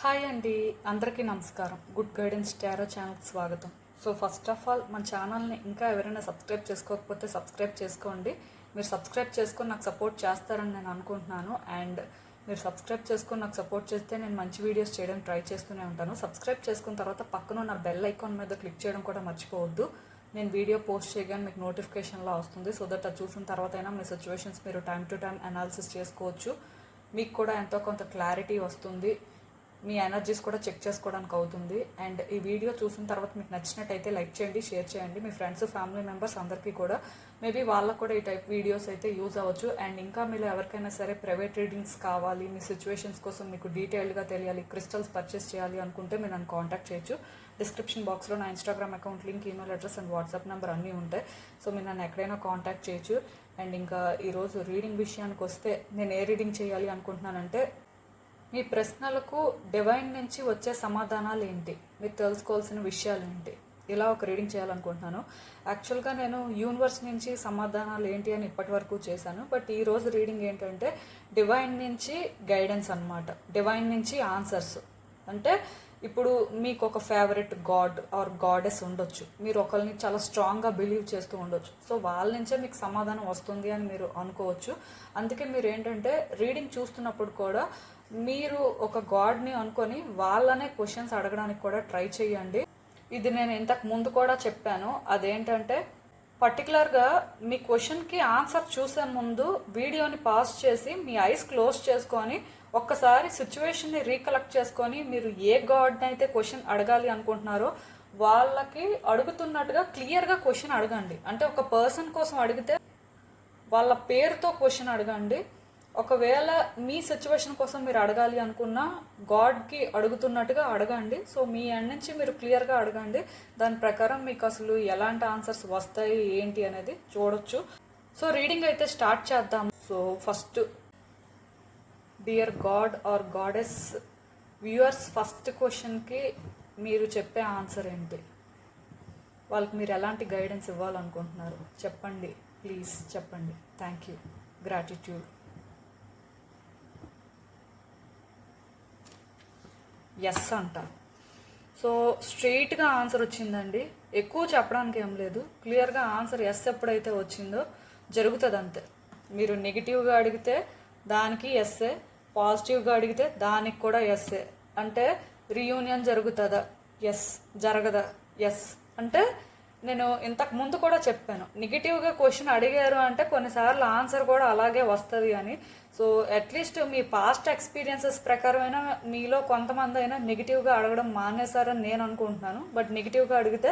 Hi అండి, అందరికీ నమస్కారం. గుడ్ గైడెన్స్ టారో ఛానల్కి స్వాగతం. సో ఫస్ట్ ఆఫ్ ఆల్ మన ఛానల్ని ఇంకా ఎవరైనా సబ్స్క్రైబ్ చేసుకోకపోతే సబ్స్క్రైబ్ చేసుకోండి. మీరు సబ్స్క్రైబ్ చేసుకొని నాకు సపోర్ట్ చేస్తారని నేను అనుకుంటున్నాను. అండ్ మీరు సబ్స్క్రైబ్ చేసుకొని నాకు సపోర్ట్ చేస్తే నేను మంచి వీడియోస్ చేయడానికి ట్రై చేస్తూనే ఉంటాను. సబ్స్క్రైబ్ చేసుకున్న తర్వాత పక్కన ఉన్న బెల్ ఐకాన్ మీద క్లిక్ చేయడం కూడా మర్చిపోవద్దు. నేను వీడియో పోస్ట్ చేయగానే మీకు నోటిఫికేషన్లా వస్తుంది. సో దట్ అది చూసిన తర్వాత అయినా మీ సిచ్యువేషన్స్ మీరు టైం టు టైం అనాలిసిస్ చేసుకోవచ్చు. మీకు కూడా ఎంతో కొంత క్లారిటీ వస్తుంది. మీ ఎనర్జీస్ కూడా చెక్ చేసుకోవడానికి అవుతుంది. అండ్ ఈ వీడియో చూసిన తర్వాత మీకు నచ్చినట్టయితే లైక్ చేయండి, షేర్ చేయండి. మీ ఫ్రెండ్స్, ఫ్యామిలీ మెంబర్స్ అందరికీ కూడా మేబీ వాళ్ళకు కూడా ఈ టైప్ వీడియోస్ అయితే యూజ్ అవ్వచ్చు. అండ్ ఇంకా మీరు ఎవరికైనా సరే ప్రైవేట్ రీడింగ్స్ కావాలి, మీ సిచ్యువేషన్స్ కోసం మీకు డీటెయిల్డ్గా తెలియాలి, క్రిస్టల్స్ పర్చేస్ చేయాలి అనుకుంటే మీరు నన్ను కాంటాక్ట్ చేయొచ్చు. డిస్క్రిప్షన్ బాక్స్లో నా Instagram account link, email address and WhatsApp number అన్నీ ఉంటాయి. సో మీరు నన్ను ఎక్కడైనా కాంటాక్ట్ చేయొచ్చు. అండ్ ఇంకా ఈరోజు రీడింగ్ విషయానికి వస్తే నేను ఏ రీడింగ్ చేయాలి అనుకుంటున్నానంటే, మీ ప్రశ్నలకు డివైన్ నుంచి వచ్చే సమాధానాలు ఏంటి, మీరు తెలుసుకోవాల్సిన విషయాలు ఏంటి, ఇలా ఒక రీడింగ్ చేయాలనుకుంటున్నాను. యాక్చువల్గా నేను యూనివర్స్ నుంచి సమాధానాలు ఏంటి అని ఇప్పటి వరకు చేశాను. బట్ ఈరోజు రీడింగ్ ఏంటంటే డివైన్ నుంచి గైడెన్స్ అనమాట. డివైన్ నుంచి ఆన్సర్స్ అంటే, ఇప్పుడు మీకు ఒక ఫేవరెట్ గాడ్ ఆర్ గాడెస్ ఉండొచ్చు. మీరు ఒకరిని చాలా స్ట్రాంగ్గా బిలీవ్ చేస్తూ ఉండొచ్చు. సో వాళ్ళ నుంచే మీకు సమాధానం వస్తుంది అని మీరు అనుకోవచ్చు. అందుకే మీరు ఏంటంటే రీడింగ్ చూస్తున్నప్పుడు కూడా మీరు ఒక గాడ్ని అనుకొని వాళ్ళనే క్వశ్చన్స్ అడగడానికి కూడా ట్రై చేయండి. ఇది నేను ఇంతకు ముందు కూడా చెప్పాను. అదేంటంటే పర్టికులర్గా మీ క్వశ్చన్కి ఆన్సర్ చూసే ముందు వీడియోని పాజ్ చేసి మీ ఐస్ క్లోజ్ చేసుకొని ఒక్కసారి సిచ్యువేషన్ని రీకలెక్ట్ చేసుకొని మీరు ఏ గాడ్ని అయితే క్వశ్చన్ అడగాలి అనుకుంటున్నారో వాళ్ళకి అడుగుతున్నట్టుగా క్లియర్గా క్వశ్చన్ అడగండి. అంటే ఒక పర్సన్ కోసం అడిగితే వాళ్ళ పేరుతో క్వశ్చన్ అడగండి. ఒకవేళ మీ సిచ్యువేషన్ కోసం మీరు అడగాలి అనుకున్నా గాడ్కి అడుగుతున్నట్టుగా అడగండి. సో మీ ఎండ్ నుంచి మీరు క్లియర్గా అడగండి. దాని ప్రకారం మీకు అసలు ఎలాంటి ఆన్సర్స్ వస్తాయి ఏంటి అనేది చూడొచ్చు. సో రీడింగ్ అయితే స్టార్ట్ చేద్దాం. So first, dear god or goddess viewers, first క్వశ్చన్కి మీరు చెప్పే ఆన్సర్ ఏంటి, వాళ్ళకి మీరు ఎలాంటి గైడెన్స్ ఇవ్వాలనుకుంటున్నారు చెప్పండి, ప్లీజ్ చెప్పండి. Thank you, gratitude. ఎస్ అంట. సో స్ట్రెయిట్గా ఆన్సర్ వచ్చిందండి. ఎక్కువ చెప్పడానికి ఏం లేదు. క్లియర్గా ఆన్సర్ ఎస్ ఎప్పుడైతే వచ్చిందో జరుగుతుంది అంతే. మీరు నెగిటివ్గా అడిగితే దానికి ఎస్ఏ, పాజిటివ్గా అడిగితే దానికి కూడా ఎస్ఏ. అంటే రీయూనియన్ జరుగుతుందా, ఎస్. జరగదా, ఎస్. అంటే నేను ఇంతకు ముందు కూడా చెప్పాను, నెగిటివ్గా క్వశ్చన్ అడిగారు అంటే కొన్నిసార్లు ఆన్సర్ కూడా అలాగే వస్తుంది అని. సో అట్లీస్ట్ మీ పాస్ట్ ఎక్స్పీరియన్సెస్ ప్రకారమైనా మీలో కొంతమంది అయినా నెగిటివ్గా అడగడం మానేశారని నేను అనుకుంటున్నాను. బట్ నెగిటివ్గా అడిగితే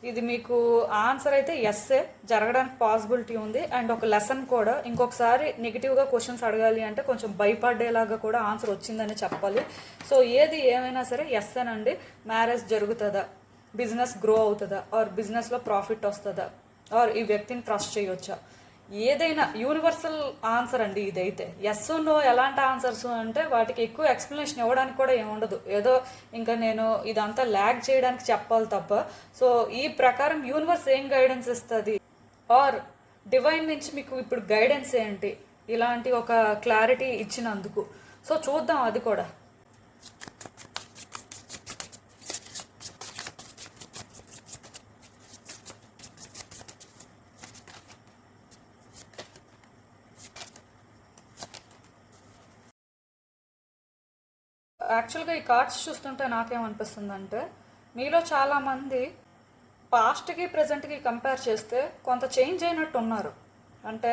ఇది మీకు ఆన్సర్ అయితే ఎస్ఏ, జరగడానికి పాసిబిలిటీ ఉంది. అండ్ ఒక లెసన్ కూడా, ఇంకొకసారి నెగిటివ్గా క్వశ్చన్స్ అడగాలి అంటే కొంచెం భయపడేలాగా కూడా ఆన్సర్ వచ్చిందని చెప్పాలి. సో ఏది ఏమైనా సరే ఎస్ఏనండి. మ్యారేజ్ జరుగుతుందా, బిజినెస్ గ్రో అవుతుందా, ఆర్ బిజినెస్లో ప్రాఫిట్ వస్తుందా, ఆర్ ఈ వ్యక్తిని ట్రస్ట్ చేయొచ్చా, ఏదైనా యూనివర్సల్ ఆన్సర్ అండి ఇదైతే. ఎస్ నో ఎలాంటి ఆన్సర్స్ అంటే వాటికి ఎక్కువ ఎక్స్ప్లెనేషన్ ఇవ్వడానికి కూడా ఏముండదు. ఏదో ఇంకా నేను ఇదంతా ల్యాగ్ చేయడానికి చెప్పాలి తప్ప. సో ఈ ప్రకారం యూనివర్స్ ఏం గైడెన్స్ ఇస్తుంది, ఆర్ డివైన్ నుంచి మీకు ఇప్పుడు గైడెన్స్ ఏంటి, ఇలాంటి ఒక క్లారిటీ ఇచ్చినందుకు. సో చూద్దాం అది కూడా. యాక్చువల్గా ఈ కార్డ్స్ చూస్తుంటే నాకేమనిపిస్తుందంటే, మీలో చాలామంది పాస్ట్కి ప్రజెంట్కి కంపేర్ చేస్తే కొంత చేంజ్ అయినట్టు ఉన్నారు. అంటే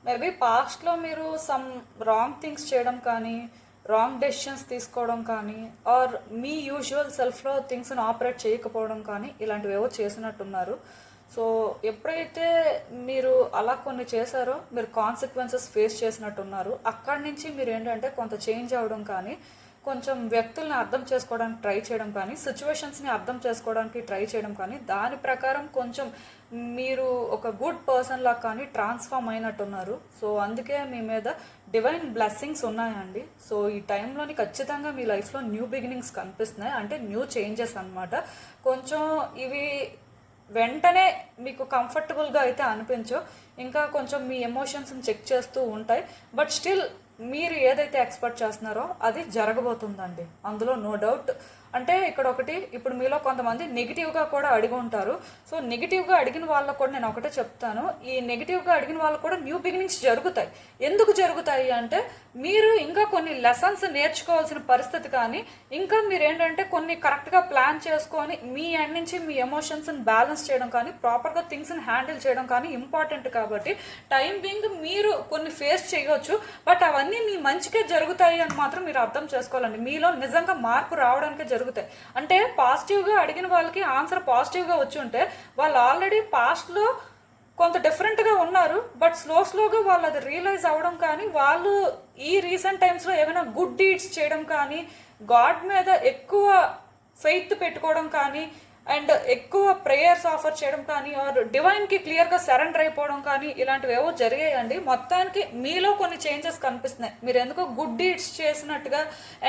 మేబీ పాస్ట్లో మీరు సమ్ రాంగ్ థింగ్స్ చేయడం కానీ, రాంగ్ డెసిషన్స్ తీసుకోవడం కానీ, ఆర్ మీ యూజువల్ సెల్ఫ్లో థింగ్స్ని ఆపరేట్ చేయకపోవడం కానీ ఇలాంటివి ఏవో చేసినట్టున్నారు. సో ఎప్పుడైతే మీరు అలా కొన్ని చేశారో మీరు కాన్సిక్వెన్సెస్ ఫేస్ చేసినట్టున్నారు. అక్కడి నుంచి మీరు ఏంటంటే కొంత చేంజ్ అవ్వడం కానీ, కొంచెం వ్యక్తుల్ని అర్థం చేసుకోవడానికి ట్రై చేయడం కానీ, సిచ్యువేషన్స్ని అర్థం చేసుకోవడానికి ట్రై చేయడం కానీ, దాని ప్రకారం కొంచెం మీరు ఒక గుడ్ పర్సన్ లాగా కానీ ట్రాన్స్ఫార్మ్ అయినట్టున్నారు. సో అందుకే మీ మీద డివైన్ బ్లెస్సింగ్స్ ఉన్నాయండి. సో ఈ టైంలోని ఖచ్చితంగా మీ లైఫ్లో న్యూ బిగినింగ్స్ కనిపిస్తున్నాయి. అంటే న్యూ చేంజెస్ అనమాట. కొంచెం ఇవి వెంటనే మీకు కంఫర్టబుల్గా అయితే అనిపించవు. ఇంకా కొంచెం మీ ఎమోషన్స్ని చెక్ చేస్తూ ఉంటాయి. బట్ స్టిల్ మీరు ఏదైతే ఎక్స్పెక్ట్ చేస్తున్నారో అది జరగబోతుందండి, అందులో నో డౌట్. అంటే ఇక్కడ ఒకటి, ఇప్పుడు మీలో కొంతమంది నెగిటివ్గా కూడా అడిగి ఉంటారు. సో నెగిటివ్గా అడిగిన వాళ్ళకు కూడా నేను ఒకటే చెప్తాను, ఈ నెగిటివ్గా అడిగిన వాళ్ళకు కూడా న్యూ బిగినింగ్స్ జరుగుతాయి. ఎందుకు జరుగుతాయి అంటే మీరు ఇంకా కొన్ని లెసన్స్ నేర్చుకోవాల్సిన పరిస్థితి, కానీ ఇంకా మీరు ఏంటంటే కొన్ని కరెక్ట్గా ప్లాన్ చేసుకొని మీ ఎండ్ నుంచి మీ ఎమోషన్స్ని బ్యాలెన్స్ చేయడం కానీ ప్రాపర్గా థింగ్స్ని హ్యాండిల్ చేయడం కానీ ఇంపార్టెంట్. కాబట్టి టైం బీయింగ్ మీరు కొన్ని ఫేస్ చేయవచ్చు, బట్ అవన్నీ మీ మంచికే జరుగుతాయి అని మాత్రం మీరు అర్థం చేసుకోవాలండి. మీలో నిజంగా మార్పు రావడానికే జరుగుతాయి. అంటే పాజిటివ్గా అడిగిన వాళ్ళకి ఆన్సర్ పాజిటివ్గా వచ్చి ఉంటే వాళ్ళు ఆల్రెడీ పాస్ట్లో కొంత డిఫరెంట్గా ఉన్నారు, బట్ స్లోగా వాళ్ళు అది రియలైజ్ అవ్వడం కానీ, వాళ్ళు ఈ రీసెంట్ టైమ్స్లో ఏమైనా గుడ్ డీడ్స్ చేయడం కానీ, గాడ్ మీద ఎక్కువ ఫెయిత్ పెట్టుకోవడం కానీ, అండ్ ఎక్కువ ప్రేయర్స్ ఆఫర్ చేయడం కానీ, ఆర్ డివైన్కి క్లియర్గా సరెండర్ అయిపోవడం కానీ, ఇలాంటివి ఏవో జరిగాయండి. మొత్తానికి మీలో కొన్ని చేంజెస్ కనిపిస్తున్నాయి. మీరు ఎందుకో గుడ్ డీడ్స్ చేసినట్టుగా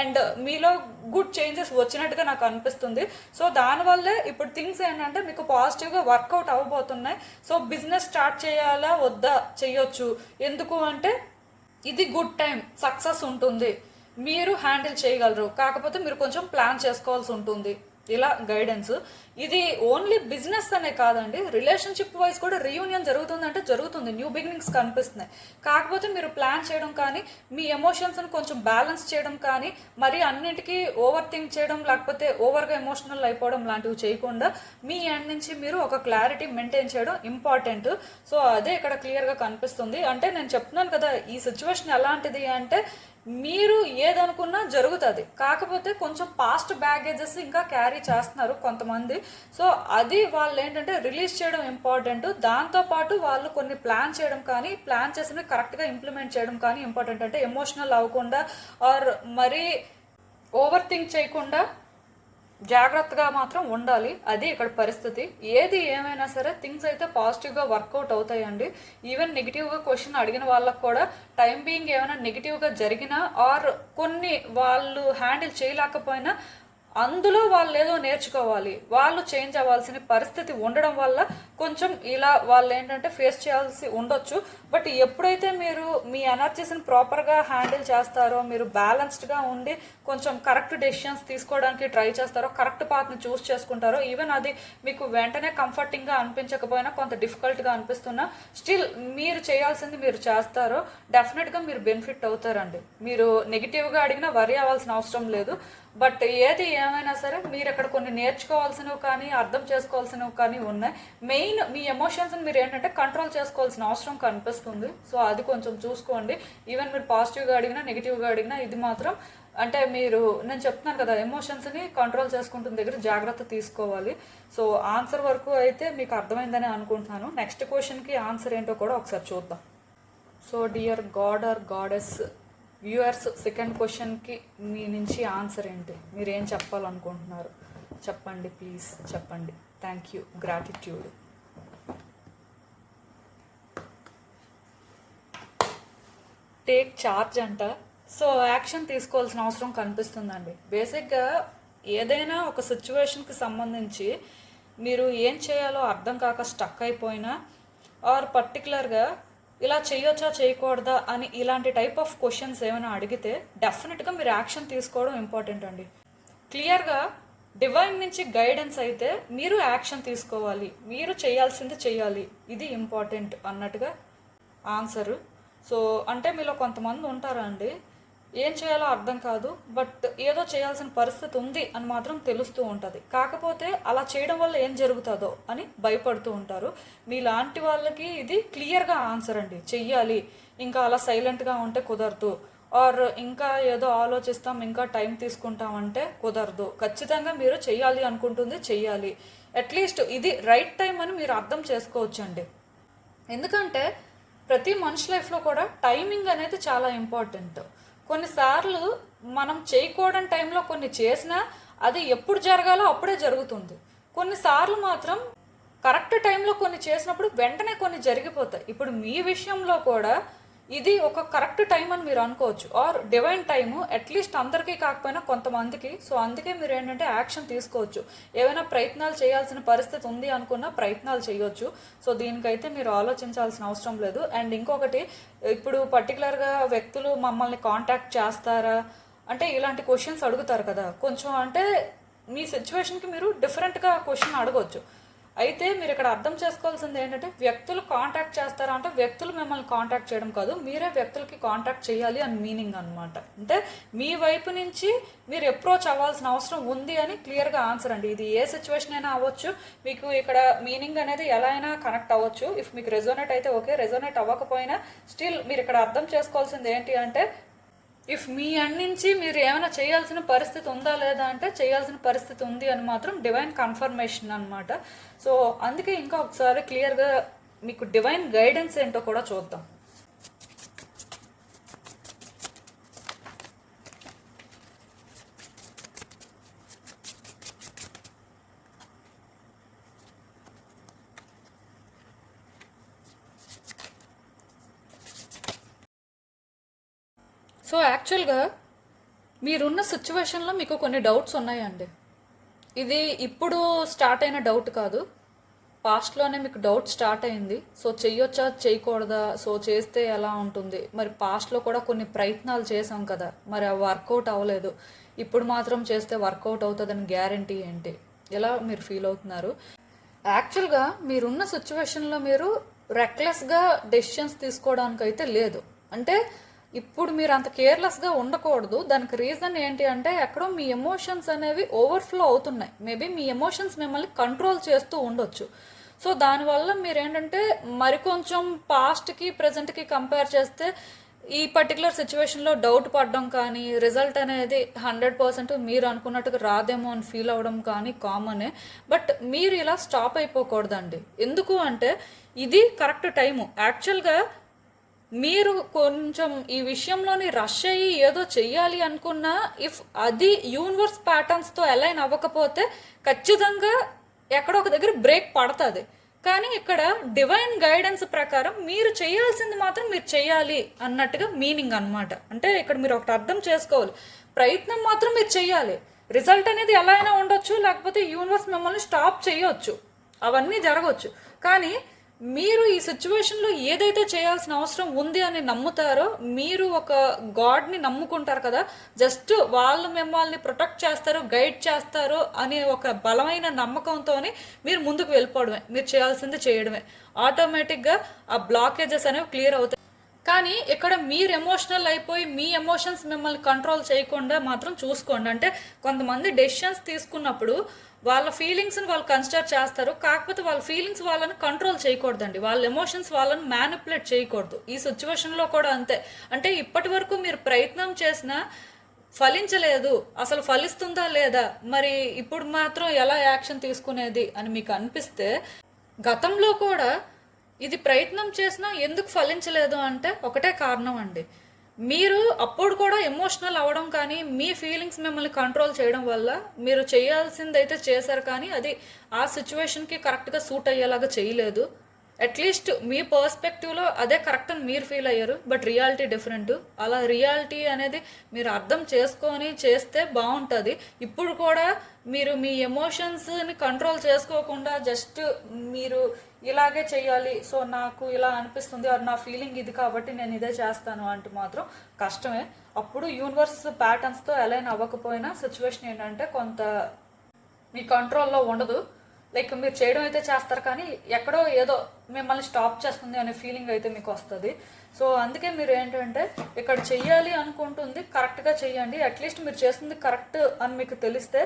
అండ్ మీలో గుడ్ చేంజెస్ వచ్చినట్టుగా నాకు అనిపిస్తుంది. సో దానివల్లే ఇప్పుడు థింగ్స్ ఏంటంటే మీకు పాజిటివ్గా వర్కౌట్ అవ్వబోతున్నాయి. సో బిజినెస్ స్టార్ట్ చేయాలా వద్దా, చెయ్యొచ్చు. ఎందుకు అంటే ఇది గుడ్ టైం, సక్సెస్ ఉంటుంది, మీరు హ్యాండిల్ చేయగలరు. కాకపోతే మీరు కొంచెం ప్లాన్ చేసుకోవాల్సి ఉంటుంది. ఇలా గైడెన్స్. ఇది ఓన్లీ బిజినెస్ అనే కాదండి, రిలేషన్షిప్ వైజ్ కూడా రీయూనియన్ జరుగుతుందంటే జరుగుతుంది, న్యూ బిగినింగ్స్ కనిపిస్తున్నాయి. కాకపోతే మీరు ప్లాన్ చేయడం కానీ, మీ ఎమోషన్స్ని కొంచెం బ్యాలెన్స్ చేయడం కానీ, మరి అన్నిటికీ ఓవర్ థింక్ చేయడం లేకపోతే ఓవర్గా ఎమోషనల్ అయిపోవడం లాంటివి చేయకుండా మీ ఎండ్ నుంచి మీరు ఒక క్లారిటీ మెయింటైన్ చేయడం ఇంపార్టెంట్. సో అదే ఇక్కడ క్లియర్గా కనిపిస్తుంది. అంటే నేను చెప్తున్నాను కదా, ఈ సిచ్యువేషన్ ఎలాంటిది అంటే మీరు ఏదనుకున్నా జరుగుతుంది, కాకపోతే కొంచెం పాస్ట్ బ్యాగేజెస్ ఇంకా క్యారీ చేస్తున్నారు కొంతమంది. సో అది వాళ్ళు ఏంటంటే రిలీజ్ చేయడం ఇంపార్టెంట్. దాంతోపాటు వాళ్ళు కొన్ని ప్లాన్ చేయడం కానీ, ప్లాన్ చేసినవి కరెక్ట్గా ఇంప్లిమెంట్ చేయడం కానీ ఇంపార్టెంట్. అంటే ఎమోషనల్ అవ్వకుండా ఆర్ మరీ ఓవర్ థింక్ చేయకుండా జాగ్రత్తగా మాత్రం ఉండాలి. అది ఇక్కడ పరిస్థితి. ఏది ఏమైనా సరే థింగ్స్ అయితే పాజిటివ్గా వర్కౌట్ అవుతాయండి. ఈవెన్ నెగిటివ్గా క్వశ్చన్ అడిగిన వాళ్ళకు కూడా టైం బీయింగ్ ఏమైనా నెగిటివ్గా జరిగినా ఆర్ కొన్ని వాళ్ళు హ్యాండిల్ చేయలేకపోయినా అందులో వాళ్ళు ఏదో నేర్చుకోవాలి, వాళ్ళు చేంజ్ అవ్వాల్సిన పరిస్థితి ఉండడం వల్ల కొంచెం ఇలా వాళ్ళు ఏంటంటే ఫేస్ చేయాల్సి ఉండొచ్చు. బట్ ఎప్పుడైతే మీరు మీ ఎనర్జీస్ని ప్రాపర్గా హ్యాండిల్ చేస్తారో, మీరు బ్యాలెన్స్డ్గా ఉండి కొంచెం కరెక్ట్ డెసిషన్స్ తీసుకోవడానికి ట్రై చేస్తారో, కరెక్ట్ పాత్ని చూస్ చేసుకుంటారో, ఈవెన్ అది మీకు వెంటనే కంఫర్టింగ్గా అనిపించకపోయినా కొంత డిఫికల్ట్గా అనిపిస్తున్నా స్టిల్ మీరు చేయాల్సింది మీరు చేస్తారో డెఫినెట్గా మీరు బెనిఫిట్ అవుతారండి. మీరు నెగిటివ్గా అడిగినా వరి అవ్వాల్సిన అవసరం లేదు. బట్ ఏది ఏమైనా సరే మీరు ఇక్కడ కొన్ని నేర్చుకోవాల్సినవి కానీ అర్థం చేసుకోవాల్సినవి కానీ ఉన్నాయి. మెయిన్ మీ ఎమోషన్స్ని మీరు ఏంటంటే కంట్రోల్ చేసుకోవాల్సిన అవసరం కనిపిస్తుంది. సో అది కొంచెం చూసుకోండి. ఈవెన్ మీరు పాజిటివ్గా అడిగినా నెగిటివ్గా అడిగినా ఇది మాత్రం అంటే మీరు, నేను చెప్తున్నాను కదా, ఎమోషన్స్ని కంట్రోల్ చేసుకుంటున్న దగ్గర జాగ్రత్త తీసుకోవాలి. సో ఆన్సర్ వరకు అయితే మీకు అర్థమైందని అనుకుంటున్నాను. నెక్స్ట్ క్వశ్చన్కి ఆన్సర్ ఏంటో కూడా ఒకసారి చూద్దాం. So dear god or goddess viewers, second క్వశ్చన్కి మీ నుంచి ఆన్సర్ ఏంటి, మీరు ఏం చెప్పాలనుకుంటున్నారు చెప్పండి, ప్లీజ్ చెప్పండి. Thank you, gratitude. Take charge అంట. సో యాక్షన్ తీసుకోవాల్సిన అవసరం కనిపిస్తుందండి. బేసిక్గా ఏదైనా ఒక సిచ్యువేషన్కి సంబంధించి మీరు ఏం చేయాలో అర్థం కాక స్టక్ అయిపోయినా ఆర్ పర్టికులర్గా ఇలా చేయొచ్చా చేయకూడదా అని ఇలాంటి టైప్ ఆఫ్ క్వశ్చన్స్ ఏమైనా అడిగితే డెఫినెట్గా మీరు యాక్షన్ తీసుకోవడం ఇంపార్టెంట్ అండి. క్లియర్గా డివైన్ నుంచి గైడెన్స్ అయితే మీరు యాక్షన్ తీసుకోవాలి, మీరు చేయాల్సింది చేయాలి, ఇది ఇంపార్టెంట్ అన్నట్టుగా ఆన్సరు. సో అంటే మీలో కొంతమంది ఉంటారండి, ఏం చేయాలో అర్థం కాదు, బట్ ఏదో చేయాల్సిన పరిస్థితి ఉంది అని మాత్రం తెలుస్తూ ఉంటుంది. కాకపోతే అలా చేయడం వల్ల ఏం జరుగుతుందో అని భయపడుతూ ఉంటారు. మీలాంటి వాళ్ళకి ఇది క్లియర్గా ఆన్సర్ అండి. చెయ్యాలి, ఇంకా అలా సైలెంట్గా ఉంటే కుదరదు, ఆర్ ఇంకా ఏదో ఆలోచిస్తాం ఇంకా టైం తీసుకుంటామంటే కుదరదు. ఖచ్చితంగా మీరు చెయ్యాలి అనుకుంటుంది చెయ్యాలి. అట్లీస్ట్ ఇది రైట్ టైం అని మీరు అర్థం చేసుకోవచ్చండి. ఎందుకంటే ప్రతి మనిషి లైఫ్లో కూడా టైమింగ్ అనేది చాలా ఇంపార్టెంట్. కొన్నిసార్లు మనం చేయకూడని టైంలో కొన్ని చేసినా అది ఎప్పుడు జరగాలో అప్పుడే జరుగుతుంది. కొన్నిసార్లు మాత్రం కరెక్ట్ టైంలో కొన్ని చేసినప్పుడు వెంటనే కొన్ని జరిగిపోతాయి. ఇప్పుడు మీ విషయంలో కూడా ఇది ఒక కరెక్ట్ టైం అని మీరు అనుకోవచ్చు, ఆర్ డివైన్ టైము అట్లీస్ట్ అందరికీ కాకపోయినా కొంతమందికి. సో అందుకే మీరు ఏంటంటే యాక్షన్ తీసుకోవచ్చు. ఏమైనా ప్రయత్నాలు చేయాల్సిన పరిస్థితి ఉంది అనుకున్నా ప్రయత్నాలు చేయొచ్చు. సో దీనికైతే మీరు ఆలోచించాల్సిన అవసరం లేదు. అండ్ ఇంకొకటి, ఇప్పుడు పర్టికులర్గా వ్యక్తులు మమ్మల్ని కాంటాక్ట్ చేస్తారా అంటే ఇలాంటి క్వశ్చన్స్ అడుగుతారు కదా, కొంచెం అంటే మీ సిచ్యువేషన్కి మీరు డిఫరెంట్గా క్వశ్చన్ అడగవచ్చు. అయితే మీరు ఇక్కడ అర్థం చేసుకోవాల్సింది ఏంటంటే, వ్యక్తులు కాంటాక్ట్ చేస్తారా అంటే వ్యక్తులు మిమ్మల్ని కాంటాక్ట్ చేయడం కాదు, మీరే వ్యక్తులకి కాంటాక్ట్ చేయాలి అని మీనింగ్ అనమాట. అంటే మీ వైపు నుంచి మీరు అప్రోచ్ అవ్వాల్సిన అవసరం ఉంది అని క్లియర్గా ఆన్సర్ అండి. ఇది ఏ సిచ్యువేషన్ అయినా అవ్వచ్చు, మీకు ఇక్కడ మీనింగ్ అనేది ఎలా అయినా కనెక్ట్ అవ్వచ్చు. ఇఫ్ మీకు రెజోనేట్ అయితే ఓకే, రెజోనేట్ అవ్వకపోయినా స్టిల్ మీరు ఇక్కడ అర్థం చేసుకోవాల్సింది ఏంటి అంటే, ఇఫ్ మీ నుంచి మీరు ఏమైనా చేయాల్సిన పరిస్థితి ఉందా లేదా అంటే చేయాల్సిన పరిస్థితి ఉంది అని మాత్రం డివైన్ కన్ఫర్మేషన్ అనమాట. సో అందుకే ఇంకా ఒకసారి క్లియర్గా మీకు డివైన్ గైడెన్స్ ఏంటో కూడా చూద్దాం. సో యాక్చువల్గా మీరున్న సిచ్యువేషన్లో మీకు కొన్ని డౌట్స్ ఉన్నాయండి. ఇది ఇప్పుడు స్టార్ట్ అయిన డౌట్ కాదు, పాస్ట్లోనే మీకు డౌట్ స్టార్ట్ అయింది. సో చెయ్యొచ్చా చేయకూడదా, సో చేస్తే ఎలా ఉంటుంది, మరి పాస్ట్లో కూడా కొన్ని ప్రయత్నాలు చేసాం కదా, మరి అవి వర్కౌట్ అవ్వలేదు, ఇప్పుడు మాత్రం చేస్తే వర్కౌట్ అవుతుందని గ్యారంటీ ఏంటి, ఎలా మీరు ఫీల్ అవుతున్నారు. యాక్చువల్గా మీరున్న సిచ్యువేషన్లో మీరు రెక్లెస్గా డెసిషన్స్ తీసుకోవడానికి అయితే లేదు. అంటే ఇప్పుడు మీరు అంత కేర్లెస్గా ఉండకూడదు. దానికి రీజన్ ఏంటి అంటే, ఎక్కడో మీ ఎమోషన్స్ అనేవి ఓవర్ఫ్లో అవుతున్నాయి. మేబీ మీ ఎమోషన్స్ మిమ్మల్ని కంట్రోల్ చేస్తూ ఉండొచ్చు. సో దానివల్ల మీరు ఏంటంటే మరికొంచెం పాస్ట్కి ప్రజెంట్కి కంపేర్ చేస్తే ఈ పర్టికులర్ సిచ్యువేషన్లో డౌట్ పడడం కానీ, రిజల్ట్ అనేది 100% మీరు అనుకున్నట్టుగా రాదేమో అని ఫీల్ అవ్వడం కానీ కామనే. బట్ మీరు ఇలా స్టాప్ అయిపోకూడదండి. ఎందుకు అంటే ఇది కరెక్ట్ టైము. యాక్చువల్గా మీరు కొంచెం ఈ విషయంలోని రష్ అయ్యి ఏదో చెయ్యాలి అనుకున్నా, ఇఫ్ అది యూనివర్స్ ప్యాటర్న్స్తో అలైన్ అవ్వకపోతే ఖచ్చితంగా ఎక్కడో ఒక దగ్గర బ్రేక్ పడుతుంది. కానీ ఇక్కడ డివైన్ గైడెన్స్ ప్రకారం మీరు చేయాల్సింది మాత్రం మీరు చేయాలి అన్నట్టుగా మీనింగ్ అనమాట. అంటే ఇక్కడ మీరు ఒకటి అర్థం చేసుకోవాలి, ప్రయత్నం మాత్రం మీరు చేయాలి. రిజల్ట్ అనేది ఎలా అయినా ఉండొచ్చు, లేకపోతే యూనివర్స్ మిమ్మల్ని స్టాప్ చేయొచ్చు, అవన్నీ జరగవచ్చు. కానీ మీరు ఈ సిచ్యువేషన్లో ఏదైతే చేయాల్సిన అవసరం ఉంది అని నమ్ముతారో, మీరు ఒక గాడ్ని నమ్ముకుంటారు కదా, జస్ట్ వాళ్ళు మిమ్మల్ని ప్రొటెక్ట్ చేస్తారు, గైడ్ చేస్తారు అనే ఒక బలమైన నమ్మకంతోని మీరు ముందుకు వెళ్ళిపోవడమే, మీరు చేయాల్సింది చేయడమే. ఆటోమేటిక్గా ఆ బ్లాకేజెస్ అనేవి క్లియర్ అవుతాయి. కానీ ఇక్కడ మీరు ఎమోషనల్ అయిపోయి మీ ఎమోషన్స్ మిమ్మల్ని కంట్రోల్ చేయకుండా మాత్రం చూసుకోండి. అంటే కొంతమంది డెసిషన్స్ తీసుకున్నప్పుడు వాళ్ళ ఫీలింగ్స్ని వాళ్ళు కన్సిడర్ చేస్తారు, కాకపోతే వాళ్ళ ఫీలింగ్స్ వాళ్ళని కంట్రోల్ చేయకూడదండి, వాళ్ళ ఎమోషన్స్ వాళ్ళని మ్యానిపులేట్ చేయకూడదు. ఈ సిచ్యువేషన్లో కూడా అంతే. అంటే ఇప్పటి వరకు మీరు ప్రయత్నం చేసినా ఫలించలేదు, అసలు ఫలిస్తుందా లేదా, మరి ఇప్పుడు మాత్రం ఎలా యాక్షన్ తీసుకునేది అని మీకు అనిపిస్తే, గతంలో కూడా ఇది ప్రయత్నం చేసినా ఎందుకు ఫలించలేదు అంటే ఒకటే కారణం అండి, మీరు అప్పుడు కూడా ఎమోషనల్ అవ్వడం కానీ, మీ ఫీలింగ్స్ మిమ్మల్ని కంట్రోల్ చేయడం వల్ల మీరు చేయాల్సిందైతే చేశారు, కానీ అది ఆ సిచ్యువేషన్కి కరెక్ట్గా సూట్ అయ్యేలాగా చేయలేదు. అట్లీస్ట్ మీ పర్స్పెక్టివ్లో అదే కరెక్ట్ అని మీరు ఫీల్ అయ్యారు, బట్ రియాలిటీ డిఫరెంట్. అలా రియాలిటీ అనేది మీరు అర్థం చేసుకొని చేస్తే బాగుంటుంది. ఇప్పుడు కూడా మీరు మీ ఎమోషన్స్ని కంట్రోల్ చేసుకోకుండా జస్ట్ మీరు ఇలాగే చేయాలి, సో నాకు ఇలా అనిపిస్తుంది, నా ఫీలింగ్ ఇది కాబట్టి నేను ఇదే చేస్తాను అంటే మాత్రం కష్టమే. అప్పుడు యూనివర్స్ ప్యాటర్న్స్తో అలైన్ అవ్వకపోయినా సిచ్యువేషన్ ఏంటంటే కొంత మీ కంట్రోల్లో ఉండదు. లైక్ మీరు చేయడం అయితే చేస్తారు, కానీ ఎక్కడో ఏదో మిమ్మల్ని స్టాప్ చేస్తుంది అనే ఫీలింగ్ అయితే మీకు వస్తుంది. సో అందుకే మీరు ఏంటంటే ఇక్కడ చెయ్యాలి అనుకుంటుంది కరెక్ట్గా చెయ్యండి. అట్లీస్ట్ మీరు చేస్తుంది కరెక్ట్ అని మీకు తెలిస్తే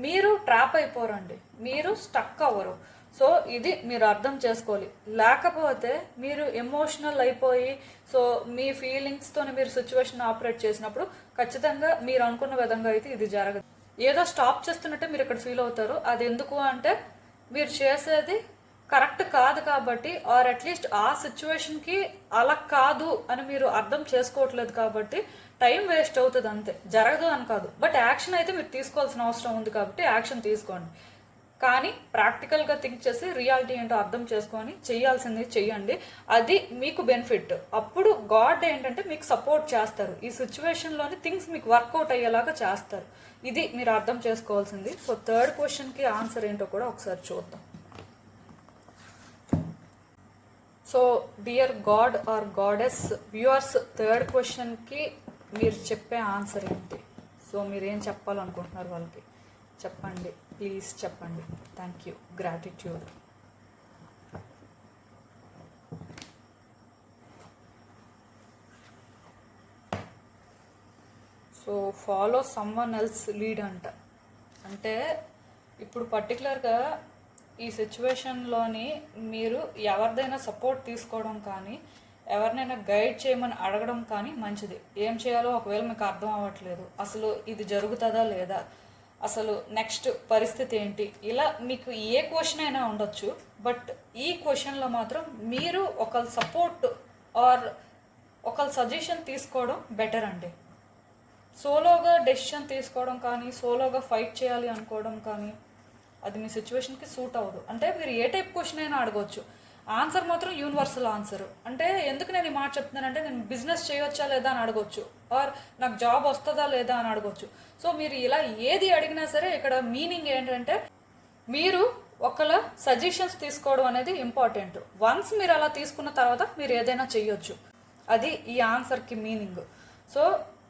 మీరు ట్రాప్ అయిపోరండి, మీరు స్టక్ అవ్వరు. సో ఇది మీరు అర్థం చేసుకోవాలి. లేకపోతే మీరు ఎమోషనల్ అయిపోయి సో మీ ఫీలింగ్స్తో మీరు సిచ్యువేషన్ ఆపరేట్ చేసినప్పుడు ఖచ్చితంగా మీరు అనుకున్న విధంగా అయితే ఇది జరగదు. ఏదో స్టాప్ చేస్తున్నట్టే మీరు ఇక్కడ ఫీల్ అవుతారు. అది ఎందుకు అంటే మీరు చేసేది కరెక్ట్ కాదు కాబట్టి, ఆర్ అట్లీస్ట్ ఆ సిచ్యువేషన్కి అలా కాదు అని మీరు అర్థం చేసుకోవట్లేదు కాబట్టి టైం వేస్ట్ అవుతుంది అంతే, జరగదు అని కాదు. బట్ యాక్షన్ అయితే మీరు తీసుకోవాల్సిన అవసరం ఉంది కాబట్టి యాక్షన్ తీసుకోండి. కానీ ప్రాక్టికల్గా థింక్ చేసి రియాలిటీ ఏంటో అర్థం చేసుకొని చేయాల్సింది చెయ్యండి. అది మీకు బెనిఫిట్. అప్పుడు గాడ్ ఏంటంటే మీకు సపోర్ట్ చేస్తారు. ఈ సిచ్యువేషన్లోని థింగ్స్ మీకు వర్కౌట్ అయ్యేలాగా చేస్తారు. ఇది మీరు అర్థం చేసుకోవాల్సింది. సో థర్డ్ క్వశ్చన్కి ఆన్సర్ ఏంటో కూడా ఒకసారి చూద్దాం. So dear god or goddess viewers, third క్వశ్చన్కి మీరు చెప్పే ఆన్సర్ ఏంటి? సో మీరేం చెప్పాలనుకుంటున్నారు వాళ్ళకి చెప్పండి, ప్లీజ్ చెప్పండి. Thank you, gratitude. So follow someone else lead అంటే ఇప్పుడు పర్టికులర్గా ఈ సిచ్యువేషన్లోని మీరు ఎవరిదైనా సపోర్ట్ తీసుకోవడం కానీ ఎవరినైనా గైడ్ చేయమని అడగడం కానీ మంచిది. ఏం చేయాలో ఒకవేళ మీకు అర్థం అవ్వట్లేదు, అసలు ఇది జరుగుతుందా లేదా, అసలు నెక్స్ట్ పరిస్థితి ఏంటి, ఇలా మీకు ఏ క్వశ్చన్ అయినా ఉండొచ్చు. బట్ ఈ క్వశ్చన్లో మాత్రం మీరు ఒకళ్ళ సపోర్ట్ ఆర్ ఒకళ్ళ సజెషన్ తీసుకోవడం బెటర్ అండి. సోలోగా డెసిషన్ తీసుకోవడం కానీ సోలోగా ఫైట్ చేయాలి అనుకోవడం కానీ అది మీ సిచ్యువేషన్కి సూట్ అవ్వదు. అంటే మీరు ఏ టైప్ క్వశ్చన్ అయినా అడగవచ్చు, ఆన్సర్ మాత్రం యూనివర్సల్ ఆన్సర్. అంటే ఎందుకు నేను ఈ మాట చెప్తున్నానంటే నేను బిజినెస్ చేయవచ్చా లేదా అని అడగవచ్చు, ఆర్ నాకు జాబ్ వస్తుందా లేదా అని అడగవచ్చు. సో మీరు ఇలా ఏది అడిగినా సరే ఇక్కడ మీనింగ్ ఏంటంటే మీరు ఒకళ్ళ సజెషన్స్ తీసుకోవడం అనేది ఇంపార్టెంట్. వన్స్ మీరు అలా తీసుకున్న తర్వాత మీరు ఏదైనా చెయ్యొచ్చు. అది ఈ ఆన్సర్కి మీనింగ్. సో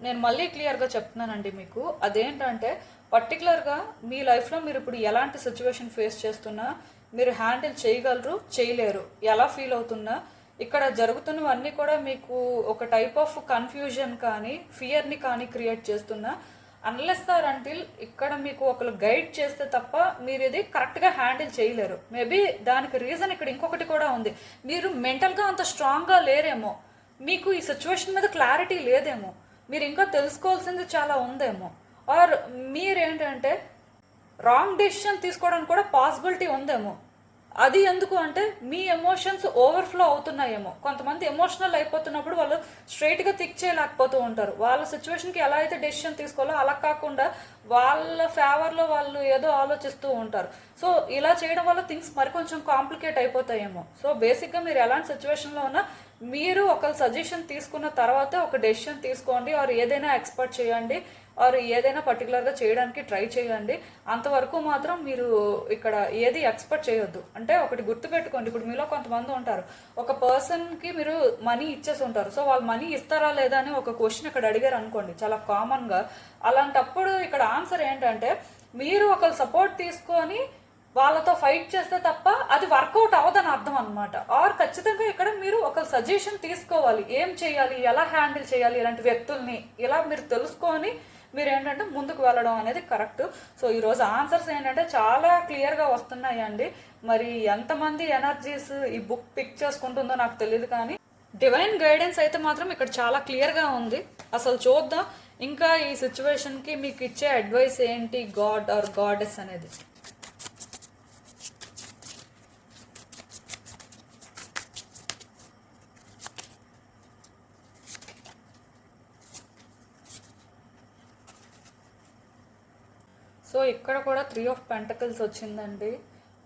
నేను మళ్ళీ క్లియర్గా చెప్తున్నానండి మీకు. అదేంటంటే పర్టికులర్గా మీ లైఫ్లో మీరు ఇప్పుడు ఎలాంటి సిచ్యువేషన్ ఫేస్ చేస్తున్నా మీరు హ్యాండిల్ చేయగలరు, చేయలేరు, ఎలా ఫీల్ అవుతున్నా ఇక్కడ జరుగుతున్నవన్నీ కూడా మీకు ఒక టైప్ ఆఫ్ కన్ఫ్యూజన్ కానీ ఫియర్ని కానీ క్రియేట్ చేస్తున్నా అన్లెస్ ఆర్ అంటిల్ ఇక్కడ మీకు ఒకరు గైడ్ చేస్తే తప్ప మీరు ఇది కరెక్ట్గా హ్యాండిల్ చేయలేరు. మేబీ దానికి రీజన్ ఇక్కడ ఇంకొకటి కూడా ఉంది. మీరు మెంటల్గా అంత స్ట్రాంగ్గా లేరేమో, మీకు ఈ సిచ్యువేషన్ మీద క్లారిటీ లేదేమో, మీరు ఇంకా తెలుసుకోవాల్సింది చాలా ఉందేమో, ఆర్ మీరేంటంటే రాంగ్ డెసిషన్ తీసుకోవడానికి కూడా పాసిబిలిటీ ఉందేమో. అది ఎందుకు అంటే మీ ఎమోషన్స్ ఓవర్ఫ్లో అవుతున్నాయేమో. కొంతమంది ఎమోషనల్ అయిపోతున్నప్పుడు వాళ్ళు స్ట్రైట్గా థింక్ చేయలేకపోతూ ఉంటారు. వాళ్ళ సిచ్యువేషన్కి ఎలా అయితే డెసిషన్ తీసుకోవాలో అలా కాకుండా వాళ్ళ ఫేవర్లో వాళ్ళు ఏదో ఆలోచిస్తూ ఉంటారు. సో ఇలా చేయడం వల్ల థింగ్స్ మరి కొంచెం కాంప్లికేట్ అయిపోతాయేమో. సో బేసిక్గా మీరు ఎలాంటి సిచ్యువేషన్లో ఉన్నా మీరు ఒకళ్ళ సజెషన్ తీసుకున్న తర్వాత ఒక డెసిషన్ తీసుకోండి, ఆర్ ఏదైనా ఎక్స్పెక్ట్ చేయండి, ఆర్ ఏదైనా పర్టికులర్గా చేయడానికి ట్రై చేయండి. అంతవరకు మాత్రం మీరు ఇక్కడ ఏది ఎక్స్పెక్ట్ చేయొద్దు. అంటే ఒకటి గుర్తుపెట్టుకోండి, ఇప్పుడు మీలో కొంతమంది ఉంటారు, ఒక పర్సన్కి మీరు మనీ ఇచ్చేసి ఉంటారు. సో వాళ్ళు మనీ ఇస్తారా లేదా అని ఒక క్వశ్చన్ ఇక్కడ అడిగారు అనుకోండి, చాలా కామన్గా. అలాంటప్పుడు ఇక్కడ ఆన్సర్ ఏంటంటే మీరు ఒకరు సపోర్ట్ తీసుకొని వాళ్ళతో ఫైట్ చేస్తే తప్ప అది వర్కౌట్ అవ్వదని అర్థం అనమాట. ఆర్ ఖచ్చితంగా ఇక్కడ మీరు ఒక సజెషన్ తీసుకోవాలి, ఏం చేయాలి, ఎలా హ్యాండిల్ చేయాలి ఇలాంటి వ్యక్తుల్ని, ఇలా మీరు తెలుసుకొని మీరు ఏంటంటే ముందుకు వెళ్ళడం అనేది కరెక్ట్. సో ఈరోజు ఆన్సర్స్ ఏంటంటే చాలా క్లియర్గా వస్తున్నాయండి. మరి ఎంతమంది ఎనర్జీస్ ఈ బుక్ పిక్ చేసుకుంటుందో నాకు తెలియదు, కానీ డివైన్ గైడెన్స్ అయితే మాత్రం ఇక్కడ చాలా క్లియర్గా ఉంది. అసలు చూద్దాం ఇంకా ఈ సిచ్యువేషన్కి మీకు ఇచ్చే అడ్వైస్ ఏంటి గాడ్ ఆర్ గాడెస్ అనేది. సో ఇక్కడ కూడా 3 ఆఫ్ పెంటకల్స్ వచ్చిందండి.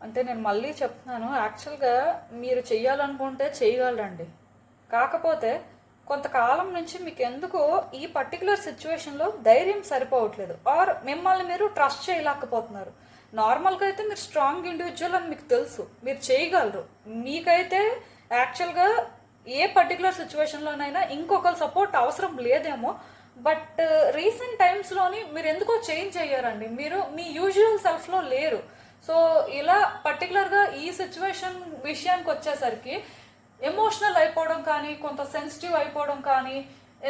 అంటే నేను మళ్ళీ చెప్తున్నాను, యాక్చువల్గా మీరు చెయ్యాలనుకుంటే చేయగలరండి. కాకపోతే కొంతకాలం నుంచి మీకు ఎందుకో ఈ పర్టికులర్ సిచ్యువేషన్లో ధైర్యం సరిపోవట్లేదు, ఆర్ మిమ్మల్ని మీరు ట్రస్ట్ చేయలేకపోతున్నారు. నార్మల్గా అయితే మీరు స్ట్రాంగ్ ఇండివిజువల్ అని మీకు తెలుసు, మీరు చేయగలరు. మీకైతే యాక్చువల్గా ఏ పర్టికులర్ సిచ్యువేషన్లోనైనా ఇంకొకరి సపోర్ట్ అవసరం లేదేమో. బట్ రీసెంట్ టైమ్స్లోని మీరు ఎందుకో చేంజ్ అయ్యారండి, మీరు మీ యూజువల్ సెల్ఫ్లో లేరు. సో ఇలా పర్టికులర్గా ఈ సిచ్యువేషన్ విషయానికి వచ్చేసరికి ఎమోషనల్ అయిపోవడం కానీ, కొంత సెన్సిటివ్ అయిపోవడం కానీ,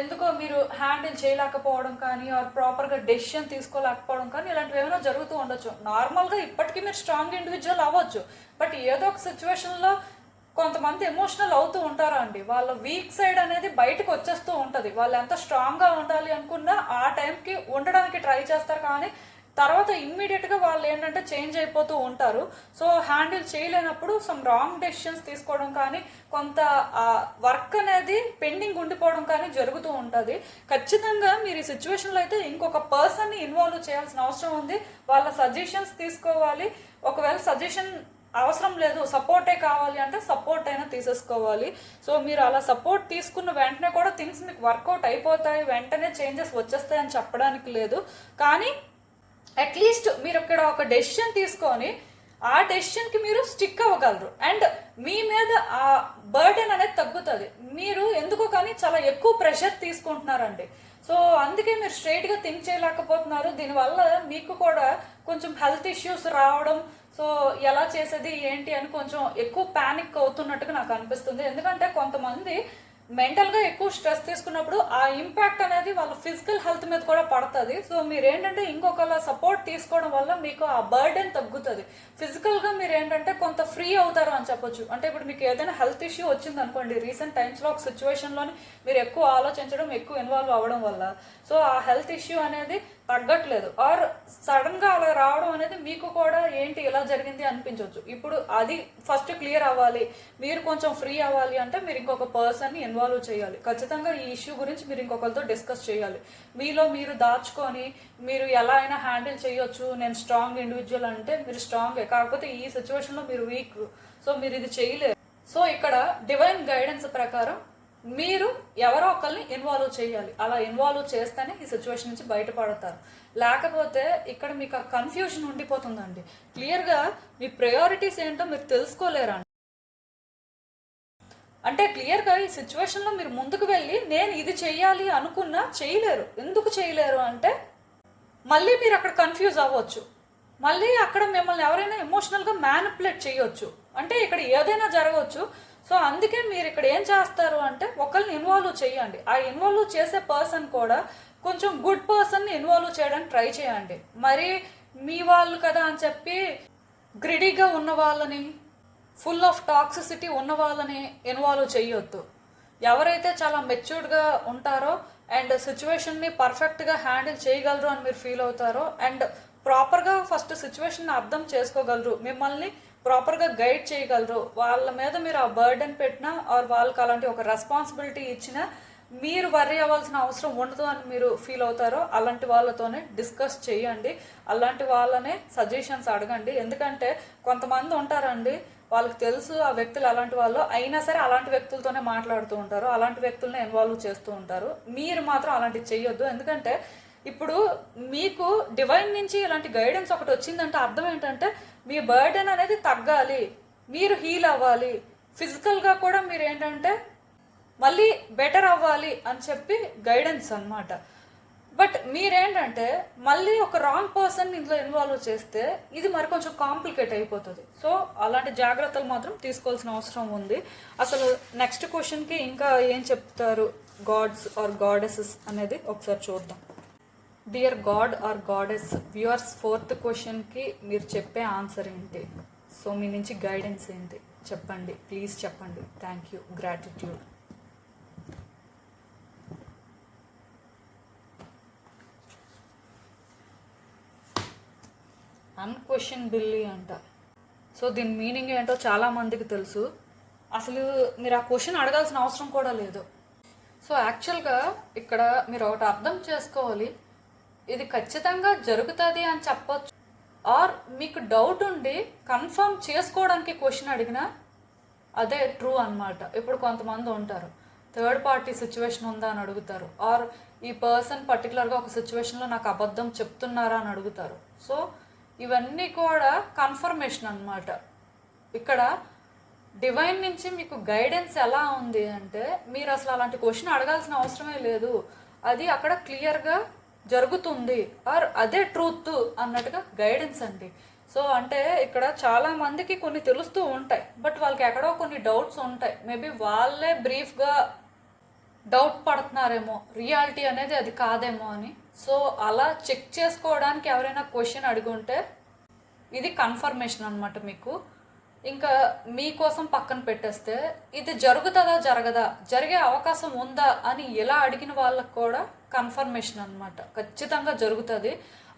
ఎందుకో మీరు హ్యాండిల్ చేయలేకపోవడం కానీ, ఆర్ ప్రాపర్గా డెసిషన్ తీసుకోలేకపోవడం కానీ ఇలాంటివి ఏమైనా జరుగుతూ ఉండొచ్చు. నార్మల్గా ఇప్పటికీ మీరు స్ట్రాంగ్ ఇండివిజువల్ అవ్వచ్చు, బట్ ఏదో ఒక సిచ్యువేషన్లో కొంతమంది ఎమోషనల్ అవుతూ ఉంటారా అండి, వాళ్ళ వీక్ సైడ్ అనేది బయటకు వచ్చేస్తూ ఉంటుంది. వాళ్ళు ఎంత స్ట్రాంగ్గా ఉండాలి అనుకున్నా ఆ టైంకి ఉండడానికి ట్రై చేస్తారు, కానీ తర్వాత ఇమ్మీడియట్గా వాళ్ళు ఏంటంటే చేంజ్ అయిపోతూ ఉంటారు. సో హ్యాండిల్ చేయలేనప్పుడు సమ్ రాంగ్ డెసిషన్స్ తీసుకోవడం కానీ, కొంత వర్క్ అనేది పెండింగ్ ఉండిపోవడం కానీ జరుగుతూ ఉంటుంది. ఖచ్చితంగా మీరు ఈ సిచ్యువేషన్లో అయితే ఇంకొక పర్సన్ని ఇన్వాల్వ్ చేయాల్సిన అవసరం ఉంది. వాళ్ళ సజెషన్స్ తీసుకోవాలి. ఒకవేళ సజెషన్ అవసరం లేదు, సపోర్టే కావాలి అంటే సపోర్ట్ అయినా తీసేసుకోవాలి. సో మీరు అలా సపోర్ట్ తీసుకున్న వెంటనే కూడా థింగ్స్ మీకు వర్కౌట్ అయిపోతాయి, వెంటనే చేంజెస్ వచ్చేస్తాయి అని చెప్పడానికి లేదు. కానీ అట్లీస్ట్ మీరు ఇక్కడ ఒక డెసిషన్ తీసుకొని ఆ డెసిషన్కి మీరు స్టిక్ అవ్వగలరు అండ్ మీ మీద ఆ బర్డెన్ అనేది తగ్గుతుంది. మీరు ఎందుకో కానీ చాలా ఎక్కువ ప్రెషర్ తీసుకుంటున్నారండి. సో అందుకే మీరు స్ట్రైట్గా థింక్ చేయలేకపోతున్నారు. దీనివల్ల మీకు కూడా కొంచెం హెల్త్ ఇష్యూస్ రావడం, సో ఎలా చేసేది ఏంటి అని కొంచెం ఎక్కువ ప్యానిక్ అవుతున్నట్టుగా నాకు అనిపిస్తుంది. ఎందుకంటే కొంతమంది మెంటల్గా ఎక్కువ స్ట్రెస్ తీసుకున్నప్పుడు ఆ ఇంపాక్ట్ అనేది వాళ్ళ ఫిజికల్ హెల్త్ మీద కూడా పడుతుంది. సో మీరు ఏంటంటే ఇంకొకళ్ళ సపోర్ట్ తీసుకోవడం వల్ల మీకు ఆ బర్డెన్ తగ్గుతుంది. ఫిజికల్గా మీరు ఏంటంటే కొంత ఫ్రీ అవుతారు అని చెప్పొచ్చు. అంటే ఇప్పుడు మీకు ఏదైనా హెల్త్ ఇష్యూ వచ్చింది అనుకోండి, రీసెంట్ టైమ్స్లో ఒక సిచ్యువేషన్లోని మీరు ఎక్కువ ఆలోచించడం, ఎక్కువ ఇన్వాల్వ్ అవ్వడం వల్ల సో ఆ హెల్త్ ఇష్యూ అనేది తగ్గట్లేదు, ఆర్ సడన్గా అలా రావడం అనేది మీకు కూడా ఏంటి ఇలా జరిగింది అనిపించవచ్చు. ఇప్పుడు అది ఫస్ట్ క్లియర్ అవ్వాలి. మీరు కొంచెం ఫ్రీ అవ్వాలి అంటే మీరు ఇంకొక పర్సన్ని ఇన్వాల్వ్ చేయాలి. ఖచ్చితంగా ఈ ఇష్యూ గురించి మీరు ఇంకొకరితో డిస్కస్ చేయాలి. మీలో మీరు దాచుకొని మీరు ఎలా అయినా హ్యాండిల్ చేయొచ్చు, నేను స్ట్రాంగ్ ఇండివిజువల్ అంటే మీరు స్ట్రాంగే, కాకపోతే ఈ సిచ్యువేషన్లో మీరు వీక్, సో మీరు ఇది చేయలేరు. సో ఇక్కడ డివైన్ గైడెన్స్ ప్రకారం మీరు ఎవరో ఒకరిని ఇన్వాల్వ్ చేయాలి. అలా ఇన్వాల్వ్ చేస్తేనే ఈ సిచ్యువేషన్ నుంచి బయటపడతారు. లేకపోతే ఇక్కడ మీకు ఆ కన్ఫ్యూజన్ ఉండిపోతుందండి. క్లియర్గా మీ ప్రయారిటీస్ ఏంటో మీరు తెలుసుకోలేరండి. అంటే క్లియర్గా ఈ సిచ్యువేషన్లో మీరు ముందుకు వెళ్ళి నేను ఇది చెయ్యాలి అనుకున్నా చేయలేరు. ఎందుకు చేయలేరు అంటే మళ్ళీ మీరు అక్కడ కన్ఫ్యూజ్ అవ్వచ్చు, మళ్ళీ అక్కడ మిమ్మల్ని ఎవరైనా ఎమోషనల్గా మ్యానిపులేట్ చేయొచ్చు, అంటే ఇక్కడ ఏదైనా జరగవచ్చు. సో అందుకే మీరు ఇక్కడ ఏం చేస్తారు అంటే ఒకరిని ఇన్వాల్వ్ చేయండి. ఆ ఇన్వాల్వ్ చేసే పర్సన్ కూడా కొంచెం గుడ్ పర్సన్ని ఇన్వాల్వ్ చేయడానికి ట్రై చేయండి. మరి మీ వాళ్ళు కదా అని చెప్పి గ్రిడీగా ఉన్న వాళ్ళని, ఫుల్ ఆఫ్ టాక్సిసిటీ ఉన్న వాళ్ళని ఇన్వాల్వ్ చేయొద్దు. ఎవరైతే చాలా మెచ్యూర్డ్గా ఉంటారో అండ్ సిచ్యువేషన్ని పర్ఫెక్ట్గా హ్యాండిల్ చేయగలరు అని మీరు ఫీల్ అవుతారో అండ్ ప్రాపర్గా ఫస్ట్ సిచ్యువేషన్ని అర్థం చేసుకోగలరు, మిమ్మల్ని ప్రాపర్గా గైడ్ చేయగలరు, వాళ్ళ మీద మీరు ఆ బర్డెన్ పెట్టినా ఆర్ వాళ్ళకి అలాంటి ఒక రెస్పాన్సిబిలిటీ ఇచ్చినా మీరు వర్రీ అవ్వాల్సిన అవసరం ఉండదు అని మీరు ఫీల్ అవుతారో అలాంటి వాళ్ళతోనే డిస్కస్ చేయండి. అలాంటి వాళ్ళనే సజెషన్స్ అడగండి. ఎందుకంటే కొంతమంది ఉంటారండి, వాళ్ళకి తెలుసు ఆ వ్యక్తులు అలాంటి వాళ్ళు అయినా సరే అలాంటి వ్యక్తులతోనే మాట్లాడుతూ ఉంటారు, అలాంటి వ్యక్తులనే ఇన్వాల్వ్ చేస్తూ ఉంటారు. మీరు మాత్రం అలాంటివి చేయొద్దు. ఎందుకంటే ఇప్పుడు మీకు డివైన్ నుంచి ఇలాంటి గైడెన్స్ ఒకటి వచ్చిందంటే అర్థం ఏంటంటే మీ బర్డెన్ అనేది తగ్గాలి, మీరు హీల్ అవ్వాలి, ఫిజికల్గా కూడా మీరు ఏంటంటే మళ్ళీ బెటర్ అవ్వాలి అని చెప్పి గైడెన్స్ అన్నమాట. బట్ మీరేంటంటే మళ్ళీ ఒక రాంగ్ పర్సన్ ఇందులో ఇన్వాల్వ్ చేస్తే ఇది మరి కొంచెం కాంప్లికేట్ అయిపోతుంది. సో అలాంటి జాగ్రత్తలు మాత్రం తీసుకోవాల్సిన అవసరం ఉంది. అసలు నెక్స్ట్ క్వశ్చన్కి ఇంకా ఏం చెప్తారు గాడ్స్ ఆర్ గాడెసెస్ అనేది ఒకసారి చూద్దాం. Dear god or goddess viewers, 4th క్వశ్చన్కి మీరు చెప్పే ఆన్సర్ ఏంటి? సో మీ నుంచి గైడెన్స్ ఏంటి చెప్పండి, ప్లీజ్ చెప్పండి. Thank you, gratitude. అన్క్వశ్చనబిల్లీ అంట. సో దీని మీనింగ్ ఏంటో చాలామందికి తెలుసు. అసలు మీరు ఆ క్వశ్చన్ అడగాల్సిన అవసరం కూడా లేదు. సో యాక్చువల్గా ఇక్కడ మీరు ఒకటి అర్థం చేసుకోవాలి, ఇది ఖచ్చితంగా జరుగుతుంది అని చెప్పొచ్చు ఆర్ మీకు డౌట్ ఉండి కన్ఫర్మ్ చేసుకోవడానికి క్వశ్చన్ అడిగినా అదే ట్రూ అన్నమాట. ఇప్పుడు కొంతమంది ఉంటారు, థర్డ్ పార్టీ సిచ్యువేషన్ ఉందా అని అడుగుతారు, ఆర్ ఈ పర్సన్ పర్టికులర్గా ఒక సిచ్యువేషన్లో నాకు అబద్ధం చెప్తున్నారా అని అడుగుతారు. సో ఇవన్నీ కూడా కన్ఫర్మేషన్ అన్నమాట. ఇక్కడ డివైన్ నుంచి మీకు గైడెన్స్ ఎలా ఉంది అంటే మీరు అసలు అలాంటి క్వశ్చన్ అడగాల్సిన అవసరమే లేదు, అది అక్కడ క్లియర్గా జరుగుతుంది ఆర్ అదే ట్రూత్ అన్నట్టుగా గైడెన్స్ అండి. సో అంటే ఇక్కడ చాలా మందికి కొన్ని తెలుస్తూ ఉంటాయి, బట్ వాళ్ళకి ఎక్కడో కొన్ని డౌట్స్ ఉంటాయి. మేబీ వాళ్ళే బ్రీఫ్గా డౌట్ పడుతున్నారేమో, రియాలిటీ అనేది అది కాదేమో అని. సో అలా చెక్ చేసుకోవడానికి ఎవరైనా క్వశ్చన్ అడిగి ఉంటే ఇది కన్ఫర్మేషన్ అనమాట మీకు. ఇంకా మీకోసం పక్కన పెట్టేస్తే ఇది జరుగుతుందా జరగదా, జరిగే అవకాశం ఉందా అని ఎలా అడిగిన వాళ్ళకు కూడా కన్ఫర్మేషన్ అనమాట. ఖచ్చితంగా జరుగుతుంది,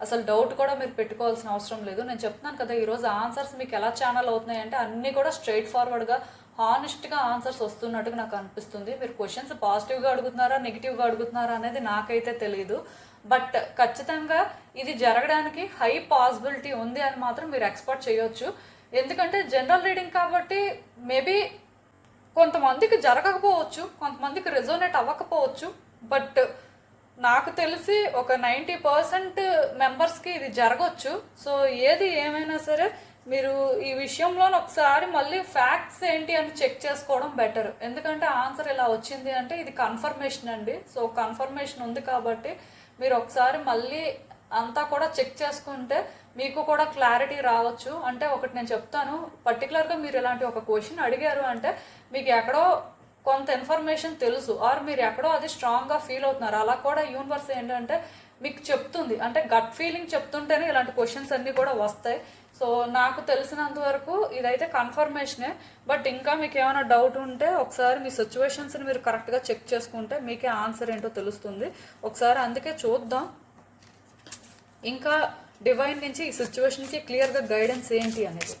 అసలు డౌట్ కూడా మీరు పెట్టుకోవాల్సిన అవసరం లేదు. నేను చెప్తున్నాను కదా, ఈరోజు ఆన్సర్స్ మీకు ఎలా ఛానల్ అవుతున్నాయి అంటే అన్నీ కూడా స్ట్రైట్ ఫార్వర్డ్గా హానెస్ట్గా ఆన్సర్స్ వస్తున్నట్టుగా నాకు అనిపిస్తుంది. మీరు క్వశ్చన్స్ పాజిటివ్గా అడుగుతున్నారా నెగిటివ్గా అడుగుతున్నారా అనేది నాకైతే తెలియదు. బట్ ఖచ్చితంగా ఇది జరగడానికి హై పాసిబిలిటీ ఉంది అని మాత్రం మీరు ఎక్స్పెక్ట్ చేయొచ్చు. ఎందుకంటే జనరల్ రీడింగ్ కాబట్టి మేబీ కొంతమందికి జరగకపోవచ్చు, కొంతమందికి రెజోనేట్ అవ్వకపోవచ్చు. బట్ నాకు తెలిసి ఒక 90% మెంబర్స్కి ఇది జరగవచ్చు. సో ఏది ఏమైనా సరే మీరు ఈ విషయంలో ఒకసారి మళ్ళీ ఫ్యాక్ట్స్ ఏంటి అని చెక్ చేసుకోవడం బెటర్. ఎందుకంటే ఆన్సర్ ఇలా వచ్చింది అంటే ఇది కన్ఫర్మేషన్ అండి. సో కన్ఫర్మేషన్ ఉంది కాబట్టి మీరు ఒకసారి మళ్ళీ అంతా కూడా చెక్ చేసుకుంటే మీకు కూడా క్లారిటీ రావచ్చు. అంటే ఒకటి నేను చెప్తాను, పర్టికులర్గా మీరు ఇలాంటి ఒక క్వశ్చన్ అడిగారు అంటే మీకు ఎక్కడో కొంత ఇన్ఫర్మేషన్ తెలుసు, ఆర్ మీరు ఎక్కడో అది స్ట్రాంగ్గా ఫీల్ అవుతున్నారు. అలా కూడా యూనివర్స్ ఏంటంటే మీకు చెప్తుంది, అంటే గట్ ఫీలింగ్ చెప్తుంటేనే ఇలాంటి క్వశ్చన్స్ అన్నీ కూడా వస్తాయి. సో నాకు తెలిసినంత వరకు ఇదైతే కన్ఫర్మేషనే. బట్ ఇంకా మీకు ఏమైనా డౌట్ ఉంటే ఒకసారి మీ సిచ్యువేషన్స్ని మీరు కరెక్ట్గా చెక్ చేసుకుంటే మీకే ఆన్సర్ ఏంటో తెలుస్తుంది. ఒకసారి అందుకే చూద్దాం ఇంకా డివైన్ నుంచి ఈ సిచ్యువేషన్కి క్లియర్గా గైడెన్స్ ఏంటి అనేది.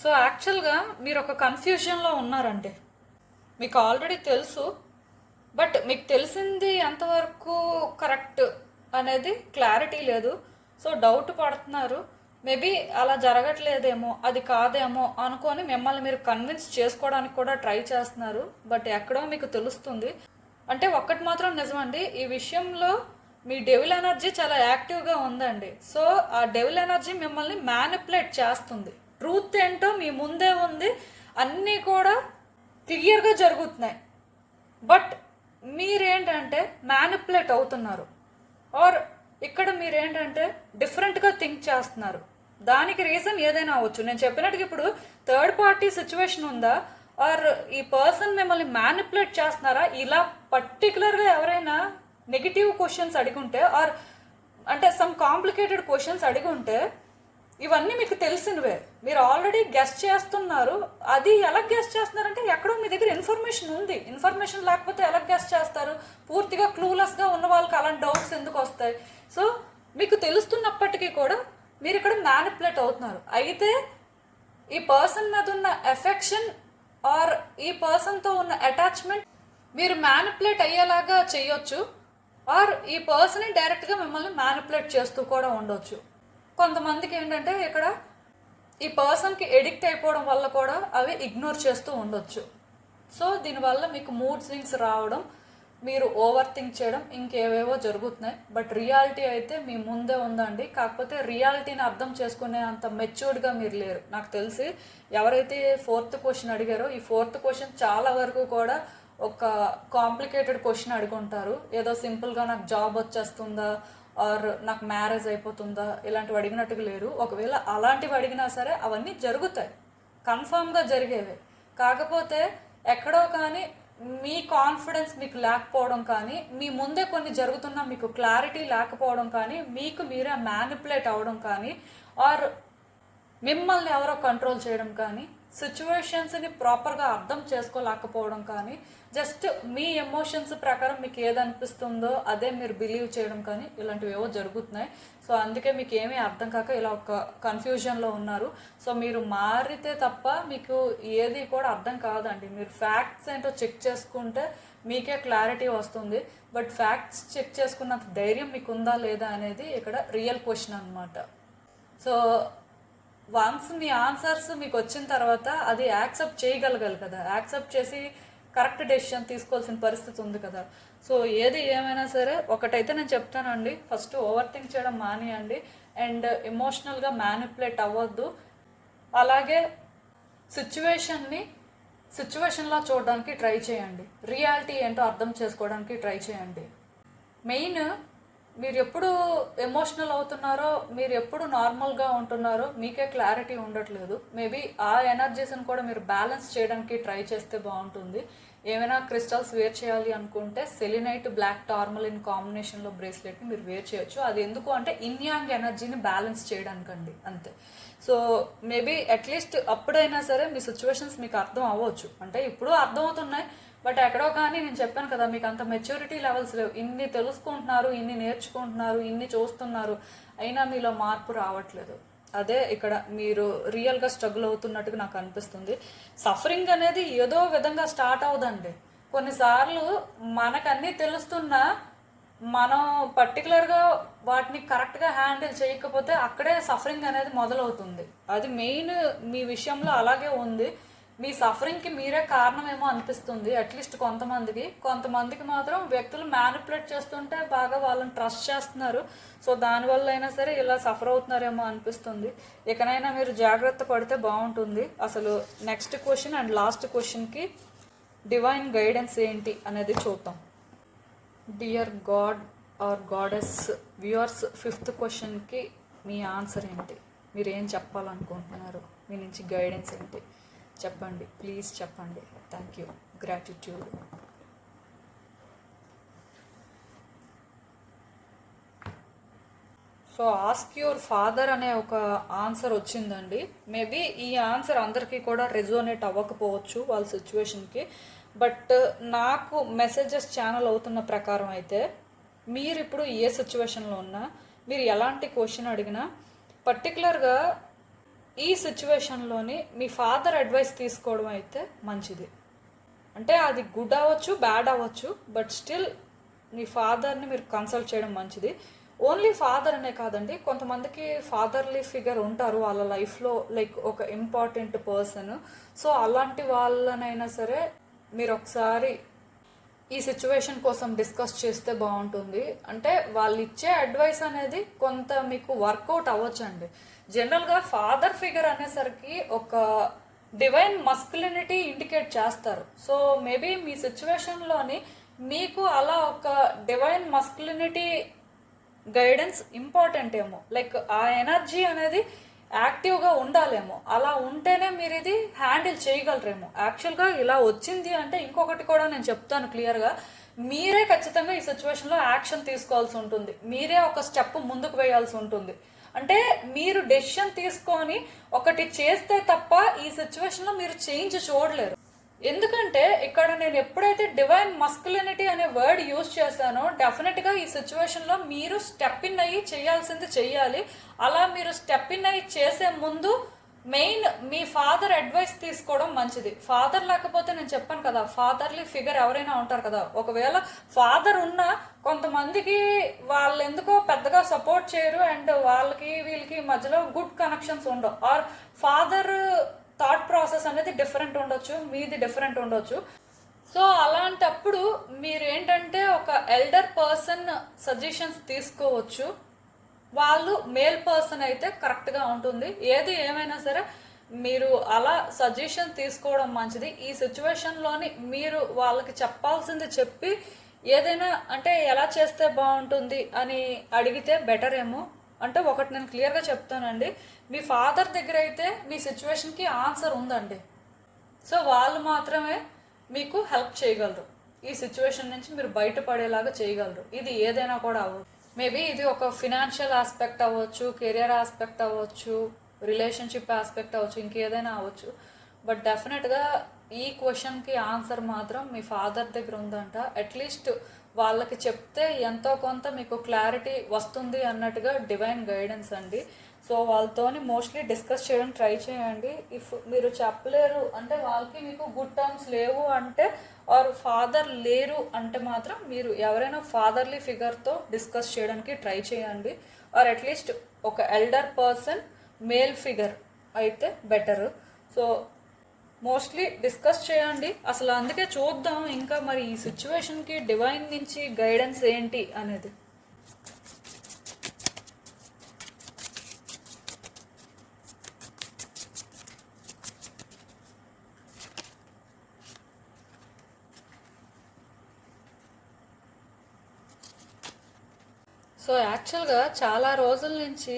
సో యాక్చువల్గా మీరు ఒక కన్ఫ్యూజన్లో ఉన్నారండి. మీకు ఆల్రెడీ తెలుసు, బట్ మీకు తెలిసింది ఎంతవరకు కరెక్ట్ అనేది క్లారిటీ లేదు. సో డౌట్ పడుతున్నారు, మేబీ అలా జరగట్లేదేమో, అది కాదేమో అనుకొని మిమ్మల్ని మీరు కన్విన్స్ చేసుకోవడానికి కూడా ట్రై చేస్తున్నారు. బట్ ఎక్కడో మీకు తెలుస్తుంది. అంటే ఒక్కటి మాత్రం నిజమండి, ఈ విషయంలో మీ డెవిల్ ఎనర్జీ చాలా యాక్టివ్గా ఉందండి. సో ఆ డెవిల్ ఎనర్జీ మిమ్మల్ని మ్యానిపులేట్ చేస్తుంది. ట్రూత్ ఏంటో మీ ముందే ఉంది, అన్నీ కూడా క్లియర్గా జరుగుతున్నాయి. బట్ మీరేంటంటే మ్యానిపులేట్ అవుతున్నారు, ఆర్ ఇక్కడ మీరేంటంటే డిఫరెంట్గా థింక్ చేస్తున్నారు. దానికి రీజన్ ఏదైనా అవ్వచ్చు. నేను చెప్పినట్టుగా ఇప్పుడు థర్డ్ పార్టీ సిచ్యువేషన్ ఉందా, ఆర్ ఈ పర్సన్ మిమ్మల్ని మ్యానిపులేట్ చేస్తున్నారా, ఇలా పర్టికులర్గా ఎవరైనా నెగిటివ్ క్వశ్చన్స్ అడిగుంటే, ఆర్ అంటే సమ్ కాంప్లికేటెడ్ క్వశ్చన్స్ అడిగుంటే ఇవన్నీ మీకు తెలిసినవే, మీరు ఆల్రెడీ గెస్ట్ చేస్తున్నారు. అది ఎలా గెస్ట్ చేస్తున్నారంటే ఎక్కడో మీ దగ్గర ఇన్ఫర్మేషన్ ఉంది. ఇన్ఫర్మేషన్ లేకపోతే ఎలా గెస్ట్ చేస్తారు? పూర్తిగా క్లూలెస్గా ఉన్న వాళ్ళకి అలాంటి డౌట్స్ ఎందుకు వస్తాయి? సో మీకు తెలుస్తున్నప్పటికీ కూడా మీరు ఇక్కడ మ్యానిపులేట్ అవుతున్నారు. అయితే ఈ పర్సన్ మీద ఉన్న ఎఫెక్షన్ ఆర్ ఈ పర్సన్తో ఉన్న అటాచ్మెంట్ మీరు మ్యానిపులేట్ అయ్యేలాగా చేయొచ్చు, ఆర్ ఈ పర్సన్ డైరెక్ట్గా మిమ్మల్ని మ్యానిపులేట్ చేస్తూ కూడా ఉండొచ్చు. కొంతమందికి ఏంటంటే ఇక్కడ ఈ పర్సన్కి ఎడిక్ట్ అయిపోవడం వల్ల కూడా అవి ఇగ్నోర్ చేస్తూ ఉండొచ్చు. సో దీనివల్ల మీకు మూడ్ స్వింగ్స్ రావడం, మీరు ఓవర్ థింక్ చేయడం, ఇంకేవేవో జరుగుతున్నాయి. బట్ రియాలిటీ అయితే మీ ముందే ఉందండి. కాకపోతే రియాలిటీని అర్థం చేసుకునే అంత మెచ్యూర్డ్గా మీరు లేరు. నాకు తెలిసి ఎవరైతే 4th క్వశ్చన్ అడిగారో ఈ 4th క్వశ్చన్ చాలా వరకు కూడా ఒక కాంప్లికేటెడ్ క్వశ్చన్ అడుగుంటారు. ఏదో సింపుల్గా నాకు జాబ్ వచ్చేస్తుందా, ఆర్ నాకు మ్యారేజ్ అయిపోతుందా, ఇలాంటివి అడిగినట్టుగా లేరు. ఒకవేళ అలాంటివి అడిగినా సరే అవన్నీ జరుగుతాయి, కన్ఫామ్గా జరిగేవి. కాకపోతే ఎక్కడో కానీ మీ కాన్ఫిడెన్స్ మీకు లేకపోవడం కానీ, మీ ముందే కొన్ని జరుగుతున్నా మీకు క్లారిటీ లేకపోవడం కానీ, మీకు మీరే మ్యానిపులేట్ అవ్వడం కానీ, ఆర్ మిమ్మల్ని ఎవరో కంట్రోల్ చేయడం కానీ, సిచ్యువేషన్స్ని ప్రాపర్గా అర్థం చేసుకోలేకపోవడం కానీ, జస్ట్ మీ ఎమోషన్స్ ప్రకారం మీకు ఏదనిపిస్తుందో అదే మీరు బిలీవ్ చేయడం కానీ, ఇలాంటివి ఏవో జరుగుతున్నాయి. సో అందుకే మీకు ఏమీ అర్థం కాక ఇలా ఒక కన్ఫ్యూజన్లో ఉన్నారు. సో మీరు మారితే తప్ప మీకు ఏది కూడా అర్థం కాదండి. మీరు ఫ్యాక్ట్స్ ఏంటో చెక్ చేసుకుంటే మీకే క్లారిటీ వస్తుంది. బట్ ఫ్యాక్ట్స్ చెక్ చేసుకున్నంత ధైర్యం మీకు ఉందా లేదా అనేది ఇక్కడ రియల్ క్వశ్చన్ అనమాట. సో వన్స్ మీ ఆన్సర్స్ మీకు వచ్చిన తర్వాత అది యాక్సెప్ట్ చేయగలగాలి కదా, యాక్సెప్ట్ చేసి కరెక్ట్ డెసిషన్ తీసుకోవాల్సిన పరిస్థితి ఉంది కదా. సో ఏది ఏమైనా సరే ఒకటైతే నేను చెప్తానండి, ఫస్ట్ ఓవర్ థింక్ చేయడం మానేయండి, అండ్ ఎమోషనల్గా మ్యానిపులేట్ అవ్వద్దు. అలాగే సిచ్యువేషన్లా చూడడానికి ట్రై చేయండి, రియాలిటీ ఏంటో అర్థం చేసుకోవడానికి ట్రై చేయండి. మెయిన్ మీరు ఎప్పుడు ఎమోషనల్ అవుతున్నారో, మీరు ఎప్పుడు నార్మల్గా ఉంటున్నారో మీకే క్లారిటీ ఉండట్లేదు. మేబీ ఆ ఎనర్జీస్ని కూడా మీరు బ్యాలెన్స్ చేయడానికి ట్రై చేస్తే బాగుంటుంది. ఏమైనా క్రిస్టల్స్ వేర్ చేయాలి అనుకుంటే సెలినైట్ బ్లాక్ టార్మలిన్ కాంబినేషన్లో బ్రేస్లెట్ని మీరు వేర్ చేయొచ్చు. అది ఎందుకు అంటే ఇన్ యాంగ్ ఎనర్జీని బ్యాలెన్స్ చేయడానికండి, అంతే. సో మేబీ అట్లీస్ట్ అప్పుడైనా సరే మీ సిచ్యువేషన్స్ మీకు అర్థం అవ్వచ్చు. అంటే ఇప్పుడు అర్థం అవుతున్నాయి, బట్ ఎక్కడో కానీ నేను చెప్పాను కదా, మీకు అంత మెచ్యూరిటీ లెవెల్స్ లేవు. ఇన్ని తెలుసుకుంటున్నారు, ఇన్ని నేర్చుకుంటున్నారు, ఇన్ని చూస్తున్నారు, అయినా మీలో మార్పు రావట్లేదు. అదే ఇక్కడ మీరు రియల్గా స్ట్రగుల్ అవుతున్నట్టుగా నాకు అనిపిస్తుంది. సఫరింగ్ అనేది ఏదో విధంగా స్టార్ట్ అవుదండి. కొన్నిసార్లు మనకు అన్నీ తెలుస్తున్నా మనం పర్టికులర్గా వాటిని కరెక్ట్గా హ్యాండిల్ చేయకపోతే అక్కడే సఫరింగ్ అనేది మొదలవుతుంది. అది మెయిన్ మీ విషయంలో అలాగే ఉంది. మీ సఫరింగ్కి మీరే కారణమేమో అనిపిస్తుంది అట్లీస్ట్ కొంతమందికి మాత్రం వ్యక్తులు మ్యానిపులేట్ చేస్తుంటే బాగా వాళ్ళని ట్రస్ట్ చేస్తున్నారు. సో దానివల్ల అయినా సరే ఇలా సఫర్ అవుతున్నారేమో అనిపిస్తుంది. ఇకనైనా మీరు జాగ్రత్త పడితే బాగుంటుంది. అసలు నెక్స్ట్ క్వశ్చన్ అండ్ లాస్ట్ క్వశ్చన్కి డివైన్ గైడెన్స్ ఏంటి అనేది చూద్దాం. Dear god or goddess viewers, 5th క్వశ్చన్కి మీ ఆన్సర్ ఏంటి? మీరు ఏం చెప్పాలనుకుంటున్నారు? మీ నుంచి గైడెన్స్ ఏంటి చెప్పండి, ప్లీజ్ చెప్పండి. Thank you, gratitude. So ask your father అనే ఒక ఆన్సర్ వచ్చిందండి. మేబీ ఈ ఆన్సర్ అందరికీ కూడా రెజోనేట్ అవ్వకపోవచ్చు వాళ్ళ సిచ్యువేషన్కి. బట్ నాకు మెసేజెస్ ఛానల్ అవుతున్న ప్రకారం అయితే మీరు ఇప్పుడు ఏ సిచ్యువేషన్లో ఉన్నా, మీరు ఎలాంటి క్వశ్చన్ అడిగినా పర్టికులర్గా ఈ సిచ్యువేషన్లోని మీ ఫాదర్ అడ్వైస్ తీసుకోవడం అయితే మంచిది. అంటే అది గుడ్ అవ్వచ్చు, బ్యాడ్ అవ్వచ్చు, బట్ స్టిల్ మీ ఫాదర్ని మీరు కన్సల్ట్ చేయడం మంచిది. ఓన్లీ ఫాదర్ అనే కాదండి, కొంతమందికి ఫాదర్లీ ఫిగర్ ఉంటారు వాళ్ళ లైఫ్లో, లైక్ ఒక ఇంపార్టెంట్ పర్సన్. సో అలాంటి వాళ్ళనైనా సరే మీరు ఒకసారి ఈ సిచ్యువేషన్ కోసం డిస్కస్ చేస్తే బాగుంటుంది. అంటే వాళ్ళు ఇచ్చే అడ్వైస్ అనేది కొంత మీకు వర్కౌట్ అవ్వచ్చండి. జనరల్గా ఫాదర్ ఫిగర్ అనేసరికి ఒక డివైన్ మస్కులినిటీ ఇండికేట్ చేస్తారు. సో మేబీ మీ సిచ్యువేషన్లోని మీకు అలా ఒక డివైన్ మస్కులినిటీ గైడెన్స్ ఇంపార్టెంట్ ఏమో, లైక్ ఆ ఎనర్జీ అనేది యాక్టివ్గా ఉండాలేమో. అలా ఉంటేనే మీరు ఇది హ్యాండిల్ చేయగలరేమో. యాక్చువల్గా ఇలా వచ్చింది అంటే ఇంకొకటి కూడా నేను చెప్తాను క్లియర్గా, మీరే ఖచ్చితంగా ఈ సిచ్యువేషన్లో యాక్షన్ తీసుకోవాల్సి ఉంటుంది. మీరే ఒక స్టెప్ ముందుకు వేయాల్సి ఉంటుంది. అంటే మీరు డెసిషన్ తీసుకొని ఒకటి చేస్తే తప్ప ఈ సిచ్యువేషన్లో మీరు చేంజ్ చూడలేరు. ఎందుకంటే ఇక్కడ నేను ఎప్పుడైతే డివైన్ మస్కులినిటీ అనే వర్డ్ యూజ్ చేశానో డెఫినెట్గా ఈ సిచ్యువేషన్లో మీరు స్టెప్ ఇన్ అయ్యి చేయాల్సింది చెయ్యాలి. అలా మీరు స్టెప్ ఇన్ అయ్యి చేసే ముందు మెయిన్ మీ ఫాదర్ అడ్వైస్ తీసుకోవడం మంచిది. ఫాదర్ లేకపోతే నేను చెప్పాను కదా, ఫాదర్లీ ఫిగర్ ఎవరైనా ఉంటారు కదా. ఒకవేళ ఫాదర్ ఉన్నా కొంతమందికి వాళ్ళు ఎందుకో పెద్దగా సపోర్ట్ చేయరు, అండ్ వాళ్ళకి వీళ్ళకి మధ్యలో గుడ్ కనెక్షన్స్ ఉండవు, ఆర్ ఫాదర్ థాట్ ప్రాసెస్ అనేది డిఫరెంట్ ఉండొచ్చు, మీది డిఫరెంట్ ఉండొచ్చు. సో అలాంటప్పుడు మీరు ఏంటంటే ఒక ఎల్డర్ పర్సన్ సజెషన్స్ తీసుకోవచ్చు. వాళ్ళు మేల్ పర్సన్ అయితే కరెక్ట్గా ఉంటుంది. ఏది ఏమైనా సరే మీరు అలా సజెషన్ తీసుకోవడం మంచిది. ఈ సిచ్యువేషన్లోని మీరు వాళ్ళకి చెప్పాల్సింది చెప్పి ఏదైనా అంటే ఎలా చేస్తే బాగుంటుంది అని అడిగితే బెటర్ ఏమో. అంటే ఒకటి నేను క్లియర్గా చెప్తానండి, మీ ఫాదర్ దగ్గర అయితే మీ సిచ్యువేషన్కి ఆన్సర్ ఉందండి. సో వాళ్ళు మాత్రమే మీకు హెల్ప్ చేయగలరు, ఈ సిచ్యువేషన్ నుంచి మీరు బయటపడేలాగా చేయగలరు. ఇది ఏదైనా కూడా అవ్వచ్చు. మేబీ ఇది ఒక ఫినాన్షియల్ ఆస్పెక్ట్ అవ్వచ్చు, కెరియర్ ఆస్పెక్ట్ అవ్వచ్చు, రిలేషన్షిప్ ఆస్పెక్ట్ అవ్వచ్చు, ఇంకేదైనా అవ్వచ్చు. బట్ డెఫినెట్గా ఈ క్వశ్చన్కి ఆన్సర్ మాత్రం మీ ఫాదర్ దగ్గర ఉందంట. అట్లీస్ట్ వాళ్ళకి చెప్తే ఎంతో కొంత మీకు క్లారిటీ వస్తుంది అన్నట్టుగా డివైన్ గైడెన్స్ అండి. సో వాళ్ళతోని మోస్ట్లీ డిస్కస్ చేయడం ట్రై చేయండి. ఇఫ్ మీరు చెప్పలేరు అంటే వాళ్ళకి మీకు గుడ్ టర్మ్స్ లేవు అంటే ఆర్ ఫాదర్ లేరు అంటే మాత్రం మీరు ఎవరైనా ఫాదర్లీ ఫిగర్తో డిస్కస్ చేయడానికి ట్రై చేయండి. ఆర్ అట్లీస్ట్ ఒక ఎల్డర్ పర్సన్ మేల్ ఫిగర్ అయితే బెటర్. సో మోస్ట్లీ డిస్కస్ చేయండి. అసలు అందుకే చూద్దాం ఇంకా మరి ఈ సిచ్యువేషన్కి డివైన్ నుంచి గైడెన్స్ ఏంటి అనేది. సో యాక్చువల్గా చాలా రోజుల నుంచి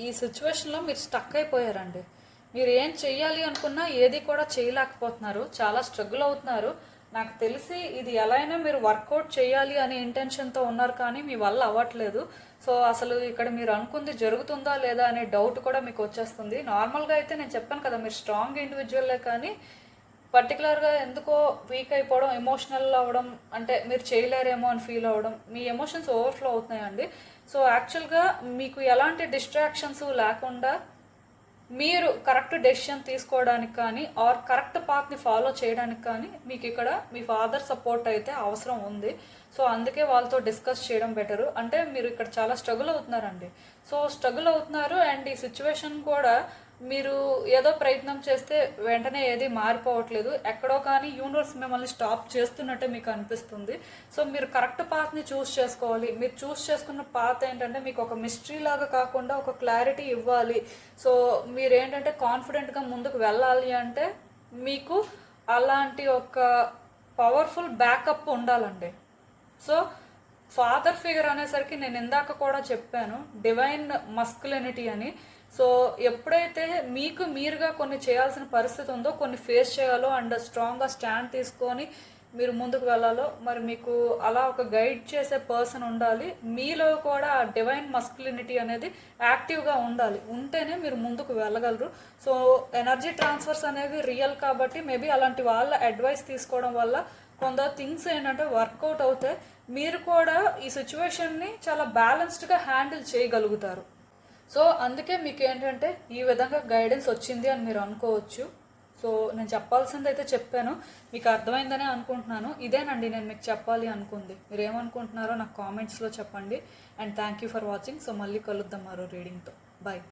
ఈ సిచ్యువేషన్లో మీరు స్టక్ అయిపోయారండి. మీరు ఏం చెయ్యాలి అనుకున్నా ఏది కూడా చేయలేకపోతున్నారు, చాలా స్ట్రగుల్ అవుతున్నారు. నాకు తెలిసి ఇది ఎలా అయినా మీరు వర్కౌట్ చేయాలి అనే ఇంటెన్షన్తో ఉన్నారు, కానీ మీ వల్ల అవ్వట్లేదు. సో అసలు ఇక్కడ మీరు అనుకుంది జరుగుతుందా లేదా అనే డౌట్ కూడా మీకు వచ్చేస్తుంది. నార్మల్గా అయితే నేను చెప్పాను కదా, మీరు స్ట్రాంగ్ ఇండివిజువల్లే, కానీ పర్టికులర్గా ఎందుకో వీక్ అయిపోవడం, ఎమోషనల్ అవ్వడం, అంటే మీరు చేయలేరేమో అని ఫీల్ అవ్వడం, మీ ఎమోషన్స్ ఓవర్ఫ్లో అవుతున్నాయండి. సో యాక్చువల్గా మీకు ఎలాంటి డిస్ట్రాక్షన్స్ లేకుండా మీరు కరెక్ట్ డెసిషన్ తీసుకోవడానికి కానీ ఆర్ కరెక్ట్ పాత్ని ఫాలో చేయడానికి కానీ మీకు ఇక్కడ మీ ఫాదర్ సపోర్ట్ అయితే అవసరం ఉంది. సో అందుకే వాళ్ళతో డిస్కస్ చేయడం బెటరు. అంటే మీరు ఇక్కడ చాలా స్ట్రగుల్ అవుతున్నారండి. సో స్ట్రగుల్ అవుతున్నారు అండ్ ఈ సిచ్యువేషన్ కూడా మీరు ఏదో ప్రయత్నం చేస్తే వెంటనే ఏది మారిపోవట్లేదు, ఎక్కడో కానీ యూనివర్స్ మిమ్మల్ని స్టాప్ చేస్తున్నట్టే మీకు అనిపిస్తుంది. సో మీరు కరెక్ట్ పాత్ని చూస్ చేసుకోవాలి. మీరు చూస్ చేసుకున్న పాత్ ఏంటంటే మీకు ఒక మిస్టరీ లాగా కాకుండా ఒక క్లారిటీ ఇవ్వాలి. సో మీరు ఏంటంటే కాన్ఫిడెంట్గా ముందుకు వెళ్ళాలి అంటే మీకు అలాంటి ఒక పవర్ఫుల్ బ్యాకప్ ఉండాలండి. సో ఫాదర్ ఫిగర్ అనేసరికి నేను ఇందాక కూడా చెప్పాను, డివైన్ మస్కులినిటీ అని. సో ఎప్పుడైతే మీకు మీరుగా కొన్ని చేయాల్సిన పరిస్థితి ఉందో, కొన్ని ఫేస్ చేయాలో అండ్ స్ట్రాంగ్గా స్టాండ్ తీసుకొని మీరు ముందుకు వెళ్ళాలో, మరి మీకు అలా ఒక గైడ్ చేసే పర్సన్ ఉండాలి. మీలో కూడా ఆ డివైన్ మస్కులినిటీ అనేది యాక్టివ్గా ఉండాలి, ఉంటేనే మీరు ముందుకు వెళ్ళగలరు. సో ఎనర్జీ ట్రాన్స్ఫర్స్ అనేవి రియల్ కాబట్టి మేబీ అలాంటి వాళ్ళ అడ్వైస్ తీసుకోవడం వల్ల కొంత థింగ్స్ ఏంటంటే వర్కౌట్ అవుతాయి. మీరు కూడా ఈ సిచ్యువేషన్ని చాలా బ్యాలెన్స్డ్గా హ్యాండిల్ చేయగలుగుతారు. సో అందుకే మీకు ఏంటంటే ఈ విధంగా గైడెన్స్ వచ్చింది అని మీరు అనుకోవచ్చు. సో నేను చెప్పాల్సింది అయితే చెప్పాను, మీకు అర్థమైందనే అనుకుంటున్నాను. ఇదేనండి నేను మీకు చెప్పాలి అనుకుంది. మీరు ఏమనుకుంటున్నారో నాకు కామెంట్స్లో చెప్పండి. And thank you for watching. So మళ్ళీ కలుద్దాం మరో రీడింగ్తో. బాయ్.